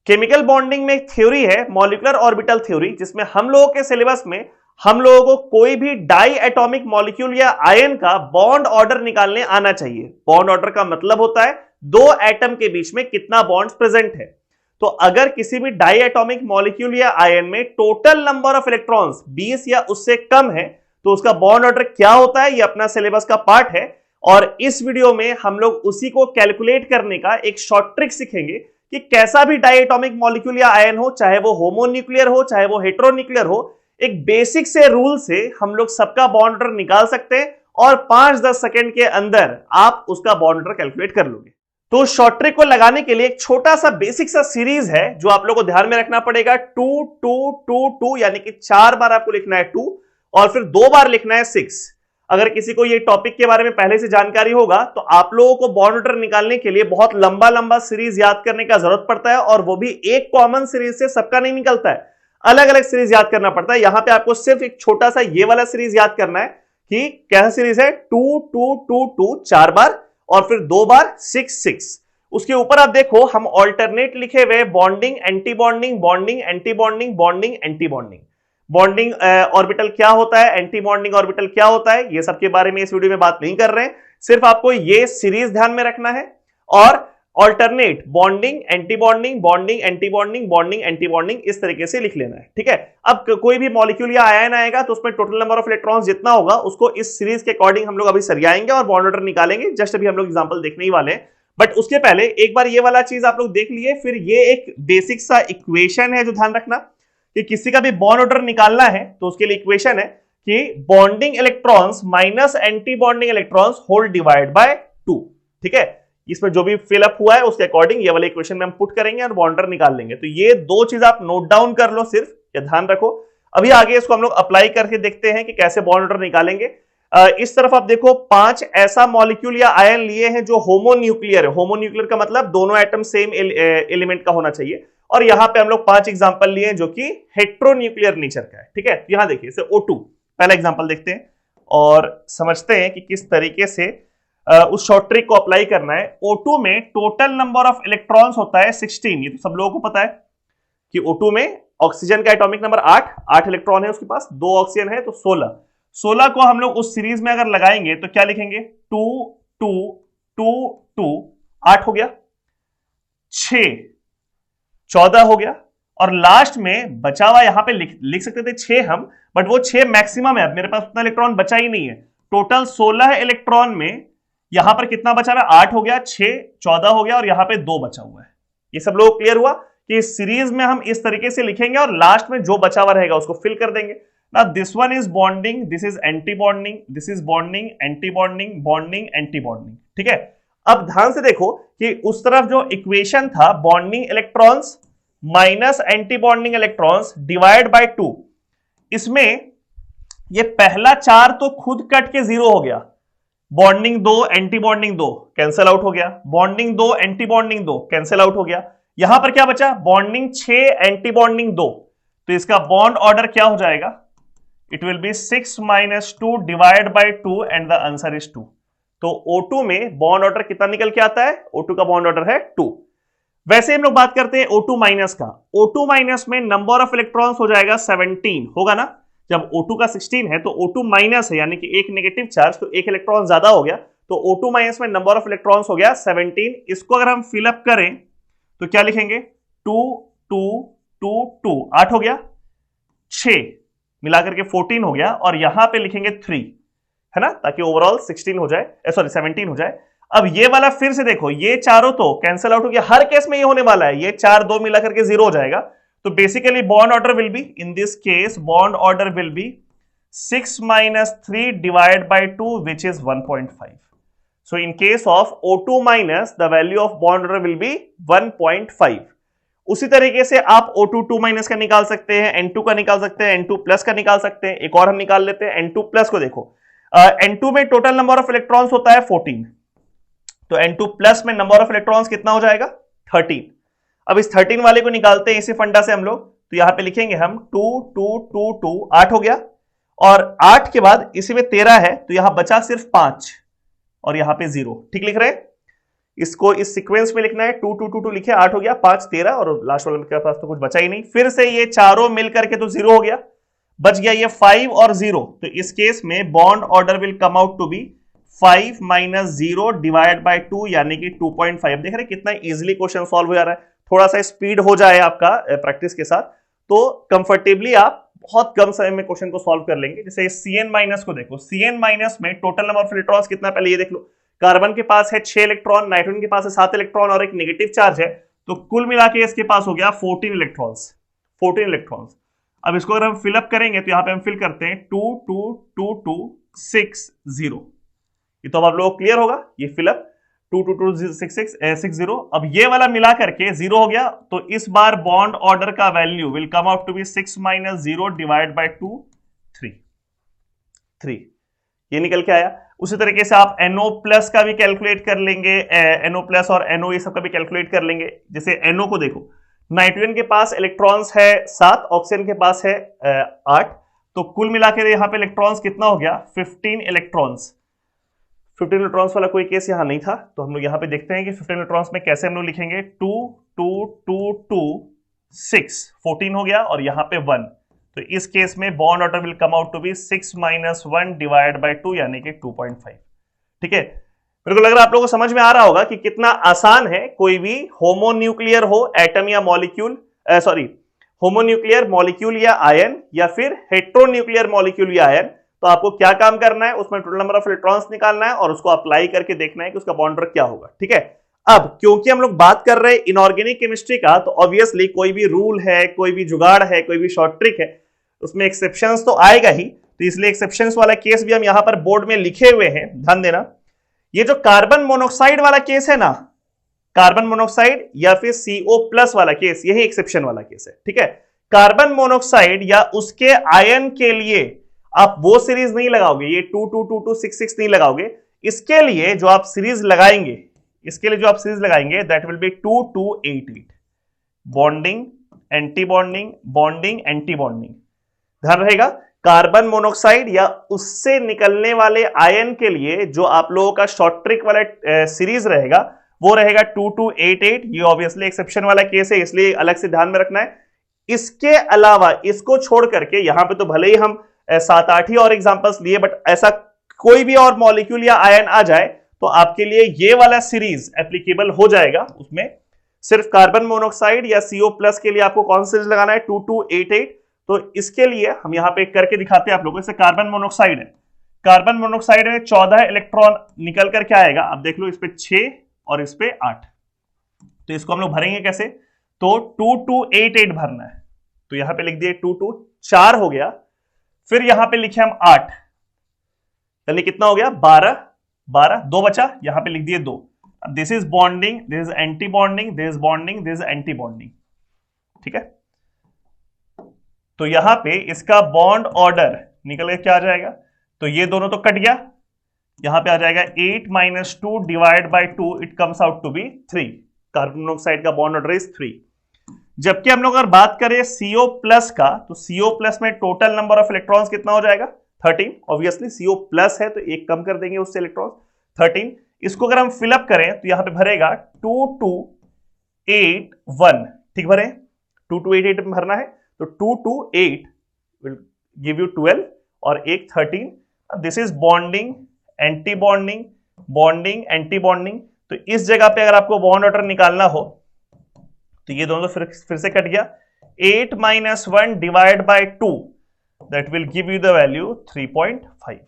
Chemical bonding में एक theory है मॉलिक्यूलर ऑर्बिटल थ्योरी, जिसमें हम लोगों के सिलेबस में हम लोगों को कोई भी डाई एटॉमिक मॉलिक्यूल या आयन का बॉन्ड ऑर्डर निकालने आना चाहिए। बॉन्ड ऑर्डर का मतलब होता है दो एटम के बीच में कितना बॉन्ड्स प्रेजेंट है। तो अगर किसी भी डाई एटॉमिक मॉलिक्यूल या आयन में टोटल नंबर ऑफ इलेक्ट्रॉन्स 20 या उससे कम है तो उसका बॉन्ड ऑर्डर क्या होता है, यह अपना सिलेबस का पार्ट है। और इस वीडियो में हम लोग उसी को कैलकुलेट करने का एक शॉर्ट ट्रिक सीखेंगे कि कैसा भी डाई एटॉमिक मॉलिक्यूल या आयन हो, चाहे वो होमोन्यूक्लियर हो चाहे वो हेटेरोन्यूक्लियर हो, एक बेसिक से रूल से हम लोग सबका बॉन्ड ऑर्डर निकाल सकते हैं और 5-10 सेकंड के अंदर आप उसका बॉन्ड ऑर्डर कैलकुलेट कर लोगे। तो शॉर्ट ट्रिक को लगाने के लिए एक छोटा सा बेसिक सा सीरीज है जो आप लोगों को ध्यान में रखना पड़ेगा। 2 2 2 2 यानी कि 4 बार आपको लिखना है 2 और फिर 2 बार लिखना है 6। अगर किसी को ये टॉपिक के बारे में पहले से जानकारी होगा तो आप लोगों को बॉन्ड ऑर्डर निकालने के लिए बहुत लंबा लंबा सीरीज याद करने का जरूरत पड़ता है, और वो भी एक कॉमन सीरीज से सबका नहीं निकलता है, अलग अलग सीरीज याद करना पड़ता है। यहां पे आपको सिर्फ एक छोटा सा ये वाला सीरीज याद करना है कि कैसा सीरीज है 2 2 2 2 4 बार और फिर 2 बार 6 6। उसके ऊपर आप देखो हम ऑल्टरनेट लिखे हुए bonding anti bonding bonding anti bonding bonding anti bonding. Bonding orbital क्या होता है, एंटी बॉन्डिंग ऑर्बिटल क्या होता है, ये सब के बारे में इस वीडियो में बात नहीं कर रहे हैं। सिर्फ आपको ये सीरीज ध्यान में रखना है और alternate bonding anti bonding bonding anti bonding bonding anti bonding इस तरीके से लिख लेना है, ठीक है। अब कोई भी मॉलिक्यूल या आयन आएगा तो उसमें टोटल नंबर ऑफ इलेक्ट्रॉन्स जितना होगा उसको इस सीरीज के अकॉर्डिंग हम लोग अभी सरियाएंगे और बॉन्ड ऑर्डर निकालेंगे। जस्ट अभी हम लोग एग्जांपल देखने ही वाले हैं, बट उसके पहले एक बार ये वाला चीज आप लोग देख लिए। फिर ये एक बेसिक सा इक्वेशन है जो ध्यान रखना कि किसी का भी बॉन्ड ऑर्डर निकालना है तो उसके लिए इक्वेशन है कि bonding electrons minus anti bonding electrons whole divide by 2, ठीक है। इसमें जो भी फिलअप हुआ है उसके अकॉर्डिंग ये वाले इक्वेशन में हम पुट करेंगे और बॉन्ड ऑर्डर निकाल लेंगे। तो ये दो चीज आप नोट डाउन कर लो, सिर्फ ये ध्यान रखो। अभी आगे इसको हम लोग अप्लाई करके देखते हैं कि कैसे बॉन्ड ऑर्डर निकालेंगे। इस तरफ आप देखो 5 ऐसा मॉलिक्यूल या आयन लिए हैं जो होमोन्यूक्लियर है। होमोन्यूक्लियर का मतलब दोनों एटम सेम एलिमेंट का होना चाहिए, और यहां पे हम लोग 5 एग्जांपल लिए हैं जो कि हेटेरोन्यूक्लियर नेचर का है, ठीक है। यहां देखिए इसे O2 पहला एग्जांपल देखते हैं और समझते हैं कि किस तरीके से उस शॉर्ट ट्रिक को अप्लाई करना है। O2 में टोटल नंबर ऑफ इलेक्ट्रॉन्स होता है 16। ये तो सब लोगों को पता है कि O2 में ऑक्सीजन का एटॉमिक नंबर 8 इलेक्ट्रॉन है उसके पास, 2 ऑक्सीजन है तो 16 को हम लोग उस सीरीज में अगर लगाएंगे तो क्या लिखेंगे 2 2 2 2 8 हो गया, 6 14 हो गया, और लास्ट में बचा हुआ यहां पे लिख सकते थे 6 हम, बट वो 6 मैक्सिमम है। अब मेरे पास उतना इलेक्ट्रॉन बचा ही नहीं है। टोटल 16 इलेक्ट्रॉन में यहां पर कितना बचा हुआ है 8 हो गया, 6 14 हो गया और यहां पे 2 बचा हुआ है। ये सब लोग क्लियर हुआ कि इस सीरीज में हम इस तरीके से लिखेंगे और लास्ट में जो बचा हुआ रहेगा उसको फिल कर देंगे। Now this one is bonding, this is anti-bonding, this is bonding, anti-bonding, bonding, anti-bonding, ठीक है। अब ध्यान से देखो कि उस तरफ जो इक्वेशन था bonding electrons minus anti bonding electrons divide by 2, इसमें ये पहला 4 तो खुद कट के 0 हो गया। Bonding 2 anti bonding 2 cancel out हो गया, bonding 2 anti bonding 2 cancel out हो गया। यहां पर क्या बचा बॉन्डिंग 6 एंटी बॉन्डिंग 2, तो इसका बॉन्ड ऑर्डर क्या हो जाएगा, it will be 6 minus 2 divided by 2 and the answer is 2। तो O2 में बॉन्ड ऑर्डर कितना निकल के आता है, O2 का बॉन्ड ऑर्डर है 2। वैसे हम लोग बात करते हैं O2 माइनस का। O2 माइनस में नंबर ऑफ इलेक्ट्रॉन्स हो जाएगा 17, होगा ना। जब O2 का 16 है तो O2 माइनस है यानी कि एक नेगेटिव चार्ज, तो एक इलेक्ट्रॉन ज्यादा हो गया, तो O2 माइनस में नंबर ऑफ इलेक्ट्रॉन्स हो गया 17। इसको अगर हम फिलअप करें तो क्या लिखेंगे 2 2 2 2 8 हो गया, 6 मिलाकर के 14 हो गया, और यहां पे लिखेंगे 3, है ना, ताकि ओवरऑल 16 हो जाए, सॉरी 17 हो जाए। अब ये वाला फिर से देखो, ये चारों तो कैंसिल आउट हो गया, हर केस में ये होने वाला है, ये 4 2 मिलाकर के 0 हो जाएगा। तो basically bond order will be, in this case bond order will be 6 minus 3 divided by 2 which is 1.5। So in case of O2 minus the value of bond order will be 1.5। उसी तरीके से आप O2 2 माइनस का निकाल सकते हैं, N2 का निकाल सकते हैं, N2 प्लस का निकाल सकते हैं। एक और हम निकाल लेते हैं N2 प्लस को। देखो N2 में टोटल नंबर ऑफ इलेक्ट्रॉन्स होता है 14, तो N2 प्लस में नंबर ऑफ इलेक्ट्रॉन्स कितना हो जाएगा 13। अब इस 13 वाले को निकालते हैं इसी फंडा से हम लोग, तो यहां पे लिखेंगे हम 2 2 2 2 8 हो गया, और 8 के बाद इसी में 13 है तो यहां बचा सिर्फ 5 और यहां पे 0, ठीक लिख रहे हैं। इसको इस सीक्वेंस में लिखना है, 2 2 2 2 लिखे, 8 हो गया, 5 13 और लास्ट वाले के पास तो कुछ बचा ही नहीं। फिर से ये चारों मिलकर के तो 0 हो गया, बच गया ये 5 और 0। तो इस केस में bond order will come out to be 5 - 0 divide by 2 यानी कि 2.5। देख रहे कितना इजीली क्वेश्चन सॉल्व हो जा रहा है। थोड़ा सा स्पीड हो जाए आपका प्रैक्टिस के साथ तो कंफर्टेबली आप बहुत कम समय में क्वेश्चन को सॉल्व कर लेंगे। जैसे Cn- को देखो, Cn- में टोटल नंबर ऑफ इलेक्ट्रॉन्स कितना, पहले ये देख लो। कार्बन के पास है 6 इलेक्ट्रॉन, नाइट्रोजन के पास है 7 इलेक्ट्रॉन और एक नेगेटिव चार्ज है, तो कुल मिला के इसके पास हो गया 14 इलेक्ट्रॉन्स। 14 इलेक्ट्रॉन्स। अब इसको अगर हम फिलअप करेंगे तो यहां पे हम फिल करते हैं 2 2 2 2 6 0। ये तो अब आप लोगों को क्लियर होगा, ये फिलअप 2 2 2 6 6 6 0। अब ये वाला मिला करके 0 हो गया, तो इस बार बॉन्ड ऑर्डर का value will come out to be 6 - 0 divide by 2 3। ये निकल के आया। उसी तरीके से आप NO प्लस का भी कैलकुलेट कर लेंगे, NO प्लस और NO ये सब का भी कैलकुलेट कर लेंगे। जैसे NO को देखो, नाइट्रोजन के पास इलेक्ट्रॉन्स है 7, ऑक्सीजन के पास है 8, तो कुल मिलाकर यहाँ पे इलेक्ट्रॉन्स कितना हो गया 15 इलेक्ट्रॉन्स। 15 इलेक्ट्रॉन्स वाला कोई केस यहाँ नहीं था, तो हम लोग यहाँ पे देखते हैं कि 15 इलेक्ट्रॉन्स में कैसे हम लोग लिखेंगे 2 2 2 2 6 14 हो गया और यहाँ पे 1। तो इस केस में bond order will come out to be 6 - 1 divide by 2 यानी कि 2.5। ठीक है, मेरे को लग रहा है आप लोगों को समझ में आ रहा होगा कि कितना आसान है कोई भी होमोन्यूक्लियर हो एटम या मॉलिक्यूल, सॉरी होमोन्यूक्लियर मॉलिक्यूल या आयन, या फिर हेट्रोन्यूक्लियर मॉलिक्यूल या आयन। तो आपको क्या काम करना है, उसमें टोटल नंबर ऑफ इलेक्ट्रॉन्स निकालना है और उसको अप्लाई करके देखना है कि उसका बॉन्ड ऑर्डर क्या होगा। ठीक है, अब क्योंकि हम लोग बात कर रहे हैं इनऑर्गेनिक केमिस्ट्री का, तो ऑब्वियसली कोई भी रूल है, कोई भी जुगाड़ है, कोई भी शॉर्ट ट्रिक है, उसमें एक्सेप्शंस तो आएगा ही। तो इसलिए एक्सेप्शंस वाला केस भी हम यहां पर बोर्ड में लिखे हुए हैं, ध्यान देना। ये जो कार्बन मोनोक्साइड वाला केस है ना, कार्बन मोनोक्साइड या फिर CO+ वाला केस, यही एक्सेप्शन वाला केस है। ठीक है, कार्बन मोनोक्साइड या उसके आयन के लिए आप वो सीरीज नहीं लगाओगे, ये 2 2 2 2 6 6 नहीं लगाओगे। इसके लिए जो आप सीरीज लगाएंगे, that will be 2 2 8 8, bonding anti bonding, bonding anti bonding. ध्यान रहेगा, कार्बन मोनोक्साइड या उससे निकलने वाले आयन के लिए जो आप लोगों का शॉर्ट ट्रिक वाला सीरीज रहेगा वो रहेगा 2 2 8 8। ये ऑब्वियसली एक्सेप्शन वाला केस है, इसलिए अलग से ध्यान में रखना है। इसके अलावा इसको छोड़ करके यहां पे तो भले ही हम 7 8 ही और एग्जांपल्स लिए, बट ऐसा कोई भी और मॉलिक्यूल या आयन आ जाए तो आपके लिए ये वाला सीरीज एप्लीकेबल हो जाएगा। उसमें सिर्फ कार्बन मोनोक्साइड या CO+ के लिए आपको कौन सा सीरीज लगाना है 2 2 8 8। तो इसके लिए हम यहां पे करके दिखाते हैं आप लोगों से। कार्बन मोनोक्साइड है, कार्बन मोनोक्साइड में 14 इलेक्ट्रॉन निकल करके आएगा। अब देख लो, इस पे 6 और इस पे 8, तो इसको हम लोग भरेंगे कैसे, तो 2 2 8 8 भरना है। तो यहां पे लिख दिए 2 2 4 हो गया, फिर यहां पे लिखे हम 8, यानी कितना हो गया 12 12, 2 बचा, यहां पे लिख दिए 2। This is bonding, this is anti bonding, this is bonding, this is anti bonding. ठीक है, तो यहां पे इसका बॉन्ड ऑर्डर निकल के क्या आ जाएगा, तो ये दोनों तो कट गया, यहां पे आ जाएगा 8 - 2 divide by 2, it comes out to be 3। Carbon monoxide का बॉन्ड ऑर्डर इज 3। जबकि हम लोग अगर बात करें CO+ का, तो CO+ में टोटल नंबर ऑफ इलेक्ट्रॉन्स कितना हो जाएगा 13। ऑब्वियसली CO+ है तो एक कम कर देंगे उससे इलेक्ट्रॉन 13। इसको अगर हम फिलअप करें तो यहां पे भरेगा 2 2 8 1। ठीक भरे, 2 2 8 8 में भरना है, तो 2 2 8 विल गिव यू 12 और एक 13। This is bonding anti bonding, bonding anti bonding. तो इस जगह पे अगर आपको बॉन्ड ऑर्डर निकालना हो तो ये दोनों फिर से कट गया, 8 - 1 divide by 2, that will give you the value 3.5।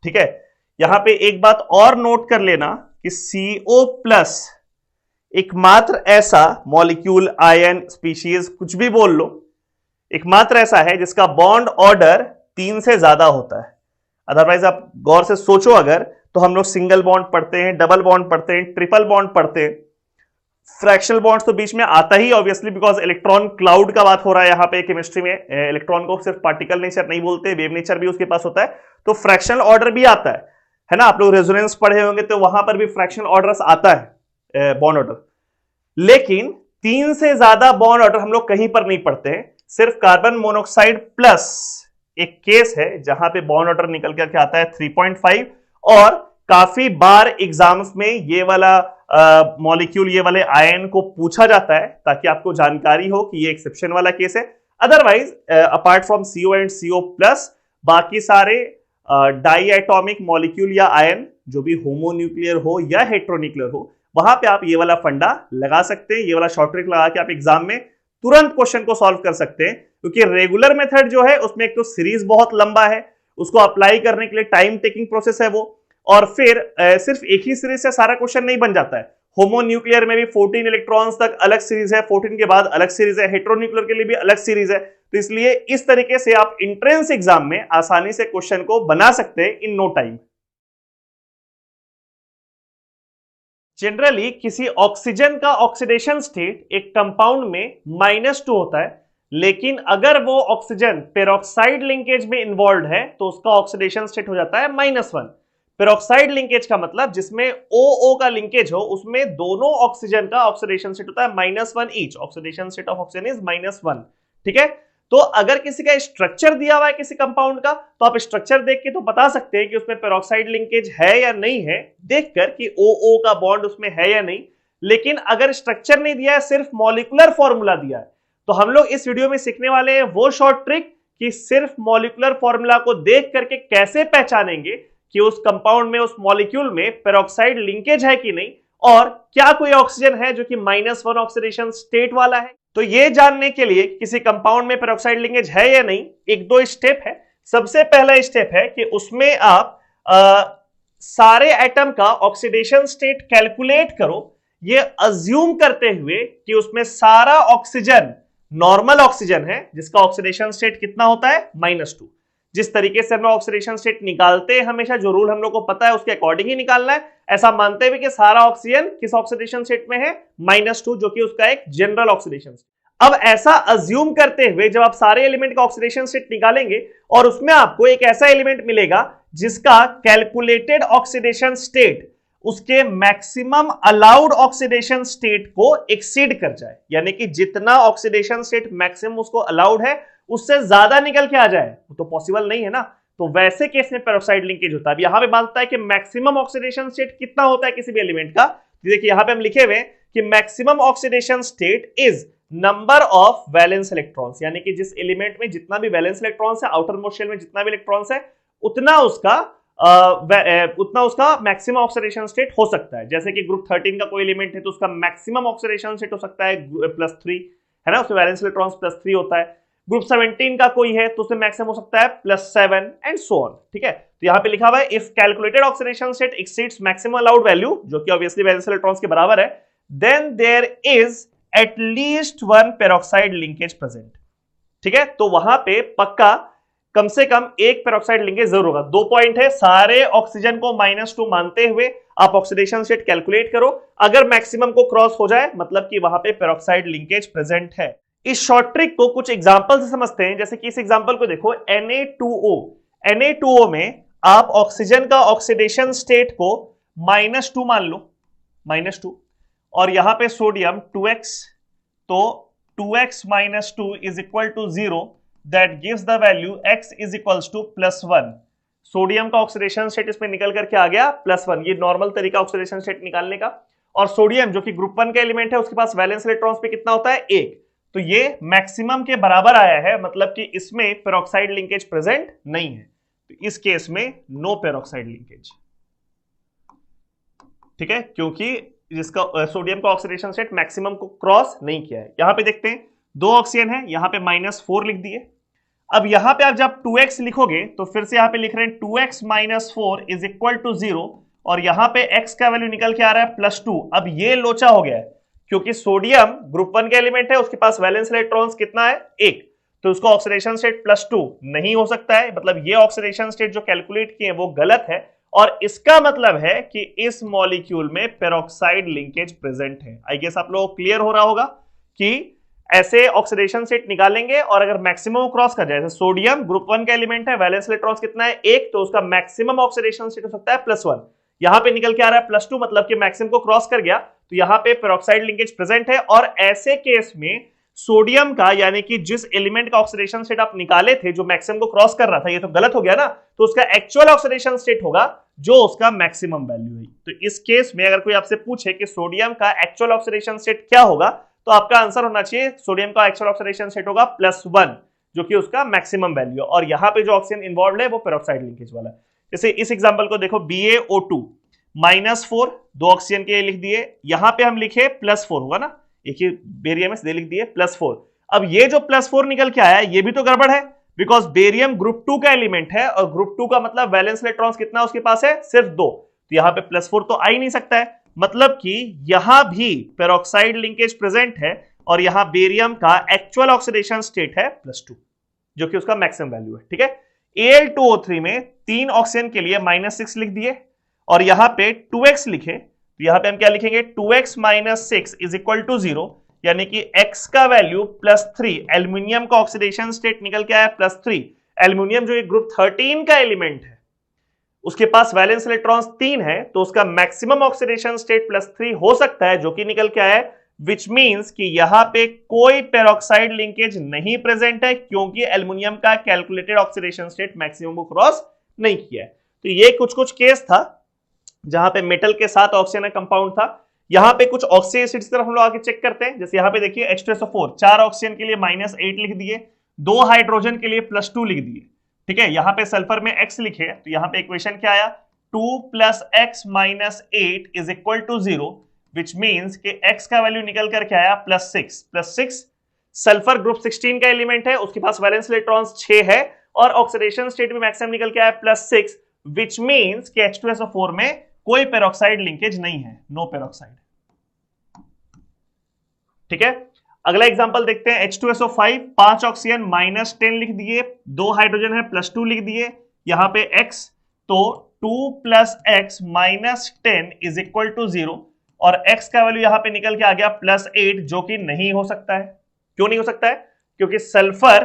ठीक है, यहां पे एक बात और नोट कर लेना कि CO+ एकमात्र ऐसा मॉलिक्यूल, आयन, स्पीशीज, कुछ भी बोल लो, एकमात्र ऐसा है जिसका बॉन्ड ऑर्डर 3 से ज्यादा होता है। अदरवाइज आप गौर से सोचो अगर, तो हम लोग सिंगल बॉन्ड पढ़ते हैं, डबल बॉन्ड पढ़ते हैं, ट्रिपल बॉन्ड पढ़ते हैं, फ्रैक्शनल बॉन्ड्स तो बीच में आता ही ऑब्वियसली, बिकॉज इलेक्ट्रॉन क्लाउड का बात हो रहा है यहाँ पे केमिस्ट्री में। इलेक्ट्रॉन को सिर्फ पार्टिकल नेचर नहीं बोलते, वेव नेचर भी उसके पास होता है, तो फ्रैक्शनल ऑर्डर भी आता है ना। आप लोग रेजोनेंस पढ़े होंगे तो वहां पर भी फ्रैक्शनल ऑर्डर आता है, बॉन्ड ऑर्डर। लेकिन 3 से ज्यादा बॉन्ड ऑर्डर हम लोग कहीं पर नहीं पढ़ते हैं। सिर्फ कार्बन मोनोक्साइड प्लस एक केस है जहां पे बॉन्ड ऑर्डर निकल करके आता है 3.5, और काफी बार एग्जाम्स में ये वाला मॉलिक्यूल ये वाले आयन को पूछा जाता है ताकि आपको जानकारी हो कि ये एक्सेप्शन वाला केस है। Otherwise apart from CO and CO plus बाकी सारे डाई एटॉमिक मॉलिक्यूल या आयन जो भी होमोन्यूक्लियर हो या हेट्रोन्यूक्लियर हो, वहां पे आप ये वाला फंडा लगा सकते हैं। ये वाला शॉर्ट ट्रिक लगा के आप एग्जाम में तुरंत क्वेश्चन को सॉल्व कर सकते हैं, क्योंकि रेगुलर मेथड जो है उसमें एक तो सीरीज बहुत लंबा है, उसको अप्लाई करने के लिए टाइम टेकिंग प्रोसेस है वो, और फिर सिर्फ एक ही सीरीज से सारा क्वेश्चन नहीं बन जाता है। होमोन्यूक्लियर में भी 14 इलेक्ट्रॉन्स तक अलग सीरीज है, 14 के बाद अलग सीरीज है, हेट्रोन्यूक्लियर के लिए भी अलग सीरीज है। तो इसलिए इस तरीके से आप एंट्रेंस एग्जाम में आसानी से क्वेश्चन को बना सकते हैं इन नो टाइम। जनरली किसी ऑक्सीजन का ऑक्सीडेशन स्टेट एक कंपाउंड में -2 होता है, लेकिन अगर वो ऑक्सीजन पेरोक्साइड लिंकेज में इन्वॉल्व है तो उसका ऑक्सीडेशन स्टेट हो जाता है -1। पेरोक्साइड लिंकेज का मतलब जिसमें OO का लिंकेज हो, उसमें दोनों ऑक्सीजन का ऑक्सीडेशन स्टेट होता है -1 each. Oxidation state of oxygen is -1। ठीक है, तो अगर किसी का स्ट्रक्चर दिया हुआ है किसी कंपाउंड का, तो आप स्ट्रक्चर देख के तो बता सकते हैं कि उसमें पेरोक्साइड लिंकेज है या नहीं है, देखकर कि OO का बॉन्ड उसमें है या नहीं। लेकिन अगर स्ट्रक्चर नहीं दिया है, सिर्फ मॉलिक्यूलर फॉर्मूला दिया है, तो हम लोग इस वीडियो में सीखने वाले हैं वो शॉर्ट ट्रिक कि सिर्फ मॉलिक्यूलर फॉर्मूला को देख करके कैसे पहचानेंगे कि उस कंपाउंड में, उस मॉलिक्यूल में पेरोक्साइड लिंकेज है कि नहीं, और क्या कोई ऑक्सीजन है जो कि -1 ऑक्सीडेशन स्टेट वाला है। तो ये जानने के लिए किसी कंपाउंड में पेरोक्साइड लिंकेज है या नहीं, एक दो स्टेप है। सबसे पहला स्टेप है कि उसमें आप सारे एटम का ऑक्सीडेशन स्टेट कैलकुलेट करो, ये अज्यूम करते हुए कि उसमें सारा ऑक्सीजन नॉर्मल ऑक्सीजन है जिसका ऑक्सीडेशन स्टेट कितना होता है -2। जिस तरीके से हम ऑक्सीडेशन स्टेट निकालते हैं, हमेशा जो रूल हम लोग को पता है उसके अकॉर्डिंग ही निकालना है, ऐसा मानते हुए कि सारा ऑक्सीजन किस ऑक्सीडेशन स्टेट में है -2, जो कि उसका एक जनरल ऑक्सीडेशन स्टेट। अब ऐसा अज्यूम करते हुए जब आप सारे एलिमेंट का ऑक्सीडेशन स्टेट निकालेंगे और उसमें आपको एक ऐसा एलिमेंट मिलेगा जिसका कैलकुलेटेड ऑक्सीडेशन स्टेट उसके मैक्सिमम अलाउड ऑक्सीडेशन स्टेट को एक्सीड कर जाए, यानी कि जितना ऑक्सीडेशन स्टेट मैक्सिमम उसको अलाउड है उससे ज्यादा निकल के आ जाए, वो तो पॉसिबल नहीं है ना। तो वैसे केस में पेरोक्साइड लिंकेज होता है। अब यहां पे मानता है कि मैक्सिमम ऑक्सीडेशन स्टेट कितना होता है किसी भी एलिमेंट का, देखिए यहां पे हम लिखे हुए कि maximum oxidation state is number of valence electrons, यानी कि जिस एलिमेंट में जितना भी वैलेंस इलेक्ट्रॉन्स है, आउटर मोस्ट शेल में जितना भी इलेक्ट्रॉन्स है, उतना उसका मैक्सिमम ऑक्सीडेशन स्टेट हो सकता है। जैसे कि ग्रुप 13 का कोई एलिमेंट है तो उसका मैक्सिमम ऑक्सीडेशन स्टेट हो सकता है +3, है ना, उसमें वैलेंस इलेक्ट्रॉन्स +3 होता है। ग्रुप 17 का कोई है तो उसमें मैक्सिमम हो सकता है +7 एंड सो ऑन। ठीक है, तो यहां पे लिखा हुआ है if calculated oxidation state exceeds maximum allowed value, जो कि ऑब्वियसली वैलेंस इलेक्ट्रॉन्स के बराबर है, then there is at least 1 peroxide linkage present. ठीक है, तो वहां पे पक्का कम से कम एक पेरोक्साइड लिंकेज जरूर होगा। 2 पॉइंट है, सारे ऑक्सीजन को -2 मानते हुए आप ऑक्सीडेशन स्टेट कैलकुलेट करो, अगर मैक्सिमम को क्रॉस हो जाए मतलब कि वहां पे पेरोक्साइड लिंकेज प्रेजेंट है। इस शॉर्ट ट्रिक को कुछ एग्जांपल से समझते हैं। जैसे कि इस एग्जांपल को देखो, Na2O। Na2O में आप ऑक्सीजन का ऑक्सीडेशन स्टेट को -2 मान लो, -2, और यहां पे सोडियम 2x, तो 2x - 2 is equal to 0, that gives the value x is equals to +1। Sodium का ऑक्सीडेशन स्टेट इसमें निकल करके आ गया +1, ये नॉर्मल तरीका ऑक्सीडेशन स्टेट निकालने का। और सोडियम जो कि ग्रुप 1 का एलिमेंट है, उसके पास वैलेंस इलेक्ट्रॉन्स पे कितना होता है 1, तो ये मैक्सिमम के बराबर आया है, मतलब कि इसमें पेरोक्साइड लिंकेज प्रेजेंट नहीं है। तो इस केस में नो पेरोक्साइड लिंकेज। ठीक है, क्योंकि जिसका सोडियम का ऑक्सीडेशन स्टेट मैक्सिमम को क्रॉस नहीं किया है। यहां पे देखते हैं 2 ऑक्सीजन है, यहां पे -4 लिख दिए। अब यहां पे आप जब 2x लिखोगे तो फिर से यहां पे लिख रहे हैं 2x - 4 इज इक्वल टू 0, और यहां पे x का वैल्यू निकल के आ रहा है +2। अब ये लोचा हो गया है क्योंकि सोडियम ग्रुप 1 का एलिमेंट है, उसके पास वैलेंस इलेक्ट्रॉन्स कितना है 1, तो उसका ऑक्सीडेशन स्टेट +2 नहीं हो सकता है। मतलब ये ऑक्सीडेशन स्टेट जो कैलकुलेट किए वो गलत है, और इसका मतलब है कि इस मॉलिक्यूल में पेरोक्साइड लिंकेज प्रेजेंट है। आई गेस आप लोगों को क्लियर हो रहा होगा कि ऐसे ऑक्सीडेशन स्टेट निकालेंगे और अगर मैक्सिमम क्रॉस कर जाए, सोडियम ग्रुप 1 का एलिमेंट है, वैलेंस इलेक्ट्रॉन्स कितना है 1, तो उसका मैक्सिमम ऑक्सीडेशन स्टेट हो सकता है +1। यहां पे निकल के आ रहा है +2, मतलब कि मैक्सिमम को क्रॉस कर गया, तो यहां पे पेरोक्साइड लिंकेज प्रेजेंट है। और ऐसे केस में सोडियम का, यानी कि जिस एलिमेंट का ऑक्सीडेशन स्टेट आप निकाले थे जो मैक्सिमम को क्रॉस कर रहा था, ये तो गलत हो गया ना, तो उसका एक्चुअल ऑक्सीडेशन स्टेट होगा जो उसका मैक्सिमम वैल्यू है। तो इस केस में अगर कोई आपसे पूछे कि सोडियम का एक्चुअल ऑक्सीडेशन स्टेट क्या होगा, तो आपका आंसर होना चाहिए सोडियम का एक्चुअल ऑक्सीडेशन स्टेट होगा +1, जो कि उसका मैक्सिमम वैल्यू है। और यहां पे जो ऑक्सीजन इन्वॉल्व है वो पेरोक्साइड लिंकेज वाला है। जैसे इस एग्जांपल को देखो, BaO2 -4, 2 ऑक्सीजन के लिए लिख दिए, यहां पे हम लिखे +4 होगा ना, एक ही बेरियम है लिख दिए +4। अब ये जो +4 निकल के आया है ये भी तो गड़बड़ है, बिकॉज बेरियम ग्रुप 2 का एलिमेंट है और ग्रुप 2 का मतलब वैलेंस इलेक्ट्रॉन्स कितना उसके पास है, सिर्फ 2, तो यहां पे +4 तो आ ही नहीं सकता है। मतलब कि यहां भी पेरोक्साइड लिंकेज प्रेजेंट है और यहां बेरियम का एक्चुअल ऑक्सीडेशन स्टेट है +2, जो कि उसका मैक्सिमम वैल्यू है। ठीक है, Al2O3 में 3 ऑक्सीजन के लिए -6 लिख दिए और यहां पे 2x लिखे, तो यहां पे हम क्या लिखेंगे, 2x - 6 = 0, यानी कि x का वैल्यू +3। एल्यूमिनियम का ऑक्सीडेशन स्टेट निकल के आया +3। एल्यूमिनियम जो एक ग्रुप 13 का एलिमेंट है, उसके पास वैलेंस इलेक्ट्रॉन्स 3 है, तो उसका मैक्सिमम ऑक्सीडेशन स्टेट +3 हो सकता है, जो कि निकल के आया है, विच मींस कि यहां पे कोई पेरोक्साइड लिंकेज नहीं प्रेजेंट है, क्योंकि एल्यूमिनियम का कैलकुलेटेड ऑक्सीडेशन स्टेट मैक्सिमम को क्रॉस नहीं किया है। तो ये कुछ केस था जहां पे मेटल के साथ ऑक्सीजन कंपाउंड था। यहां पे कुछ ऑक्सी एसिड्स की तरफ हम लोग आगे चेक करते हैं। जैसे यहां पे देखिए H2SO4, 4 ऑक्सीजन के लिए -8 लिख दिए, 2 हाइड्रोजन के लिए +2 लिख दिए। ठीक है, यहां पे सल्फर में x लिखे, तो यहां पे इक्वेशन क्या आया, 2 + x - 8 = 0, विच मींस कि x का वैल्यू निकल करके आया +6। सल्फर ग्रुप 16 का एलिमेंट है, उसके पास वैलेंस इलेक्ट्रॉन्स 6 है और ऑक्सीडेशन स्टेट में मैक्सिमम निकल के आया +6, विच मींस कि H2SO4 में कोई पेरोक्साइड लिंकेज नहीं है, नो पेरोक्साइड। ठीक है, अगला एग्जांपल देखते हैं। H2SO5, 5 ऑक्सीजन -10 लिख दिए, 2 हाइड्रोजन है +2 लिख दिए, यहां पे x, तो 2 + x - 10 = 0 और x का वैल्यू यहां पे निकल के आ गया +8, जो कि नहीं हो सकता है। क्यों नहीं हो सकता है, क्योंकि सल्फर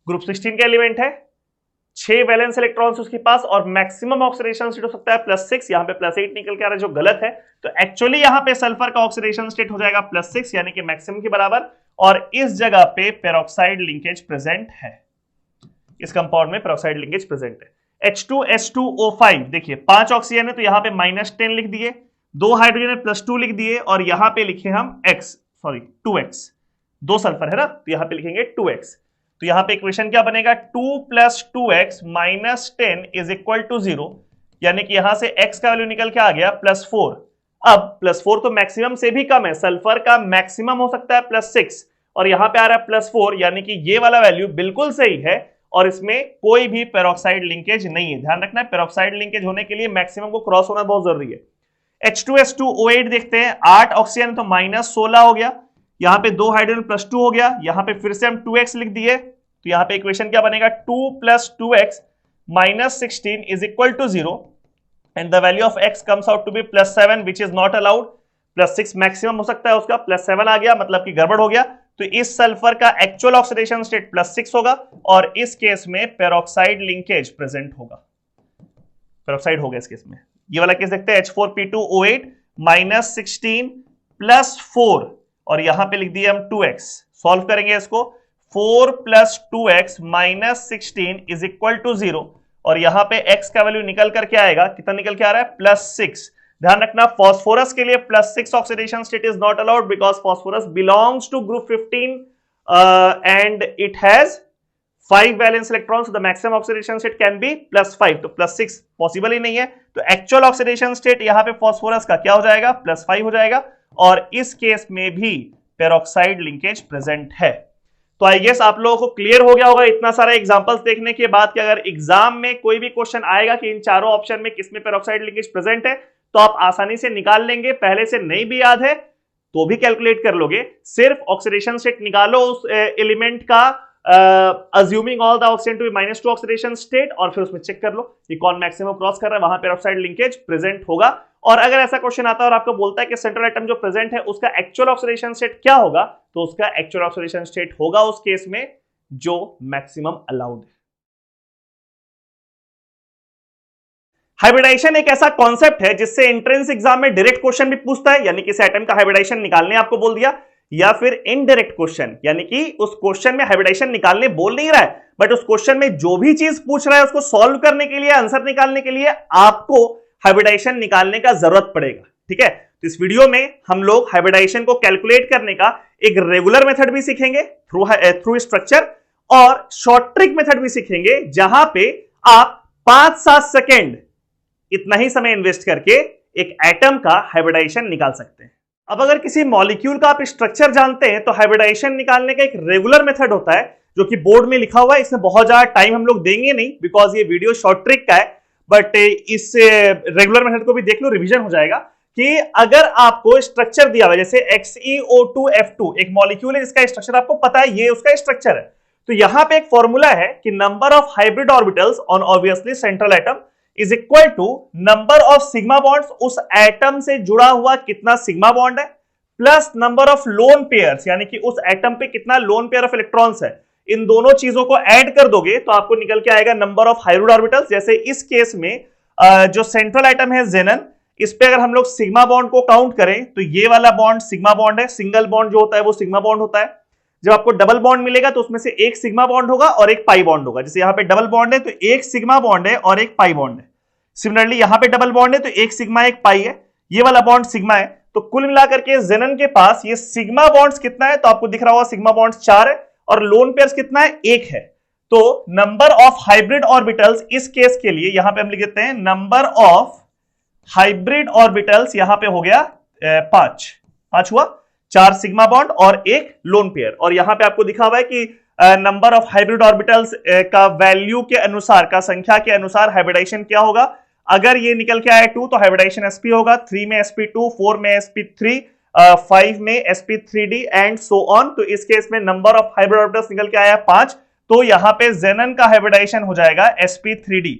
ग्रुप 16 का एलिमेंट है, 6 वैलेंस इलेक्ट्रॉन्स उसके पास और मैक्सिमम ऑक्सीडेशन स्टेट हो सकता है +6, यहां पे +8 निकल के आ रहा है, जो गलत है। तो एक्चुअली यहां पे सल्फर का ऑक्सीडेशन स्टेट हो जाएगा +6, यानी कि मैक्सिमम के बराबर, और इस जगह पे पेरोक्साइड लिंकेज प्रेजेंट है, इस कंपाउंड में पेरोक्साइड लिंकेज प्रेजेंट है। H2S2O5 देखिए, 5 ऑक्सीजन है, तो यहां पे -10 लिख दिए, 2 हाइड्रोजन है +2 लिख दिए और यहां पे लिखे हम 2x, 2 सल्फर है ना, तो यहां पे लिखेंगे 2x। तो यहां पे इक्वेशन क्या बनेगा, 2 + 2x - 10 = 0, यानी कि यहां से x का वैल्यू निकल के आ गया +4। अब +4 तो मैक्सिमम से भी कम है, सल्फर का मैक्सिमम हो सकता है +6 और यहां पे आ रहा है +4, यानी कि ये वाला वैल्यू बिल्कुल सही है और इसमें कोई भी पेरोक्साइड लिंकेज नहीं है। ध्यान रखना है, पेरोक्साइड लिंकेज होने के लिए मैक्सिमम को क्रॉस होना बहुत जरूरी है। H2S2O8 देखते हैं, 8 ऑक्सीजन तो -16 हो गया, यहां पे 2 हाइड्रोजन +2 हो गया, यहां पे फिर से हम 2x लिख दिए, तो यहां पे इक्वेशन क्या बनेगा, 2 + 2x - 16 = 0 and the value of x comes out to be +7, which is not allowed. +6 maximum हो सकता है उसका, +7 आ गया, मतलब कि गड़बड़ हो गया। तो इस सल्फर का एक्चुअल ऑक्सीडेशन स्टेट +6 होगा और इस केस में पेरोक्साइड लिंकेज प्रेजेंट होगा, पेरोक्साइड हो गया इस केस में। ये वाला केस देखते हैं, H4P2O8 -16 + 4 और यहां पे लिख दिए हम 2x। सॉल्व करेंगे इसको, 4 + 2x - 16 = 0 और यहां पे x का वैल्यू निकल करके आएगा, कितना निकल के आ रहा है, +6। ध्यान रखना, फास्फोरस के लिए +6 oxidation state is not allowed because phosphorus belongs to group 15 and it has 5 valence electrons, the maximum oxidation state can be +5, तो +6 पॉसिबल ही नहीं है। तो एक्चुअल ऑक्सीडेशन स्टेट यहां पे फास्फोरस का क्या हो जाएगा, +5 हो जाएगा और इस केस में भी पेरोक्साइड लिंकेज प्रेजेंट है। तो आई गेस आप लोगों को क्लियर हो गया होगा इतना सारा एग्जांपल्स देखने के बाद कि अगर एग्जाम में कोई भी क्वेश्चन आएगा कि इन चारों ऑप्शन में किसमें पेरोक्साइड लिंकेज प्रेजेंट है, तो आप आसानी से निकाल लेंगे। पहले से नहीं भी याद है तो भी कैलकुलेट कर लोगे, सिर्फ ऑक्सीडेशन स्टेट निकालो उस एलिमेंट का, assuming all the oxygen to be -2 oxidation state, और फिर उसमें चेक कर लो कि कौन मैक्सिमम क्रॉस कर रहा है, वहां पेरोक्साइड लिंकेज प्रेजेंट होगा। और अगर ऐसा क्वेश्चन आता है और आपको बोलता है कि सेंट्रल एटम जो प्रेजेंट है उसका एक्चुअल ऑक्सीडेशन स्टेट क्या होगा, तो उसका एक्चुअल ऑक्सीडेशन स्टेट होगा उस केस में जो मैक्सिमम अलाउड है। हाइब्रिडाइजेशन एक ऐसा कॉन्सेप्ट है जिससे एंट्रेंस एग्जाम में डायरेक्ट क्वेश्चन भी पूछता है, यानी किसी एटम का हाइब्रिडाइजेशन निकालने आपको बोल दिया, या फिर इनडायरेक्ट क्वेश्चन, यानी कि उस क्वेश्चन में हाइब्रिडाइजेशन निकालने बोल नहीं रहा है, बट उस क्वेश्चन में जो भी चीज पूछ रहा है उसको सॉल्व करने के लिए, आंसर निकालने के लिए आपको हाइब्रिडाइजेशन निकालने का जरूरत पड़ेगा। ठीक है, तो इस वीडियो में हम लोग हाइब्रिडाइजेशन को कैलकुलेट करने का एक रेगुलर मेथड भी सीखेंगे थ्रू स्ट्रक्चर, और शॉर्ट ट्रिक मेथड भी सीखेंगे, जहां पे आप 5-7 सेकेंड इतना ही समय इन्वेस्ट करके एक एटम का हाइब्रिडाइजेशन निकाल सकते हैं। अब अगर किसी मॉलिक्यूल का आप स्ट्रक्चर जानते हैं तो हाइब्रिडाइजेशन निकालने का एक रेगुलर मेथड होता है जो कि बोर्ड में लिखा हुआ है। इसमें बहुत ज्यादा टाइम हम लोग देंगे नहीं बिकॉज ये वीडियो शॉर्ट ट्रिक का है, बट इस रेगुलर मेथड को भी देख लो, रिवीजन हो जाएगा। कि अगर आपको स्ट्रक्चर दिया हुआ है जैसे XeO2F2 एक मॉलिक्यूल है जिसका स्ट्रक्चर आपको पता है, ये उसका स्ट्रक्चर है, तो यहां पे एक फॉर्मूला है कि number of hybrid orbitals on obviously central atom is equal to number of sigma bonds, उस एटम से जुड़ा हुआ कितना सिग्मा बॉन्ड है, plus number of lone pairs, यानी कि उस एटम पे कितना लोन पेयर ऑफ इलेक्ट्रॉन्स है। इन दोनों चीजों को ऐड कर दोगे तो आपको निकल के आएगा नंबर ऑफ हाइब्रिड ऑर्बिटल्स। जैसे इस केस में जो सेंट्रल एटम है जेनन, इस पे अगर हम लोग सिग्मा बॉन्ड को काउंट करें तो ये वाला बॉन्ड सिग्मा बॉन्ड है, सिंगल बॉन्ड जो होता है वो सिग्मा बॉन्ड होता है। जब आपको डबल बॉन्ड मिलेगा तो उसमें से एक सिग्मा बॉन्ड होगा और एक पाई बॉन्ड होगा। जैसे यहाँ पे डबल बॉन्ड है तो एक सिग्मा बॉन्ड है और एक पाई बॉन्ड है। सिमिलरली यहाँ पे डबल बॉन्ड है तो एक सिग्मा एक पाई है, ये वाला बॉन्ड सिग्मा है। तो कुल मिलाकर के जेनन के पास ये सिग्मा बॉन्ड्स कितना है, तो आपको दिख रहा होगा सिग्मा बॉन्ड्स 4 है और लोन पेयर्स कितना है, 1 है। तो नंबर ऑफ हाइब्रिड ऑर्बिटल्स इस केस के लिए यहां पे हम लिख देते हैं नंबर ऑफ हाइब्रिड ऑर्बिटल्स, यहां पे हो गया 5 हुआ, 4 सिग्मा बॉन्ड और 1 लोन पेयर। और यहां पे आपको दिखा हुआ है कि नंबर ऑफ हाइब्रिड ऑर्बिटल्स का वैल्यू के अनुसार, का संख्या के अनुसार हाइब्रिडाइजेशन क्या होगा। अगर ये निकल के आया 2 तो हाइब्रिडाइजेशन sp होगा, 3 में sp2, 4 में sp3, 5 में sp3d एंड सो ऑन। तो इस केस में नंबर ऑफ हाइब्रिड ऑर्बिटल्स निकल के आया 5, तो यहां पे जेनन का हाइब्रिडाइजेशन हो जाएगा sp3d।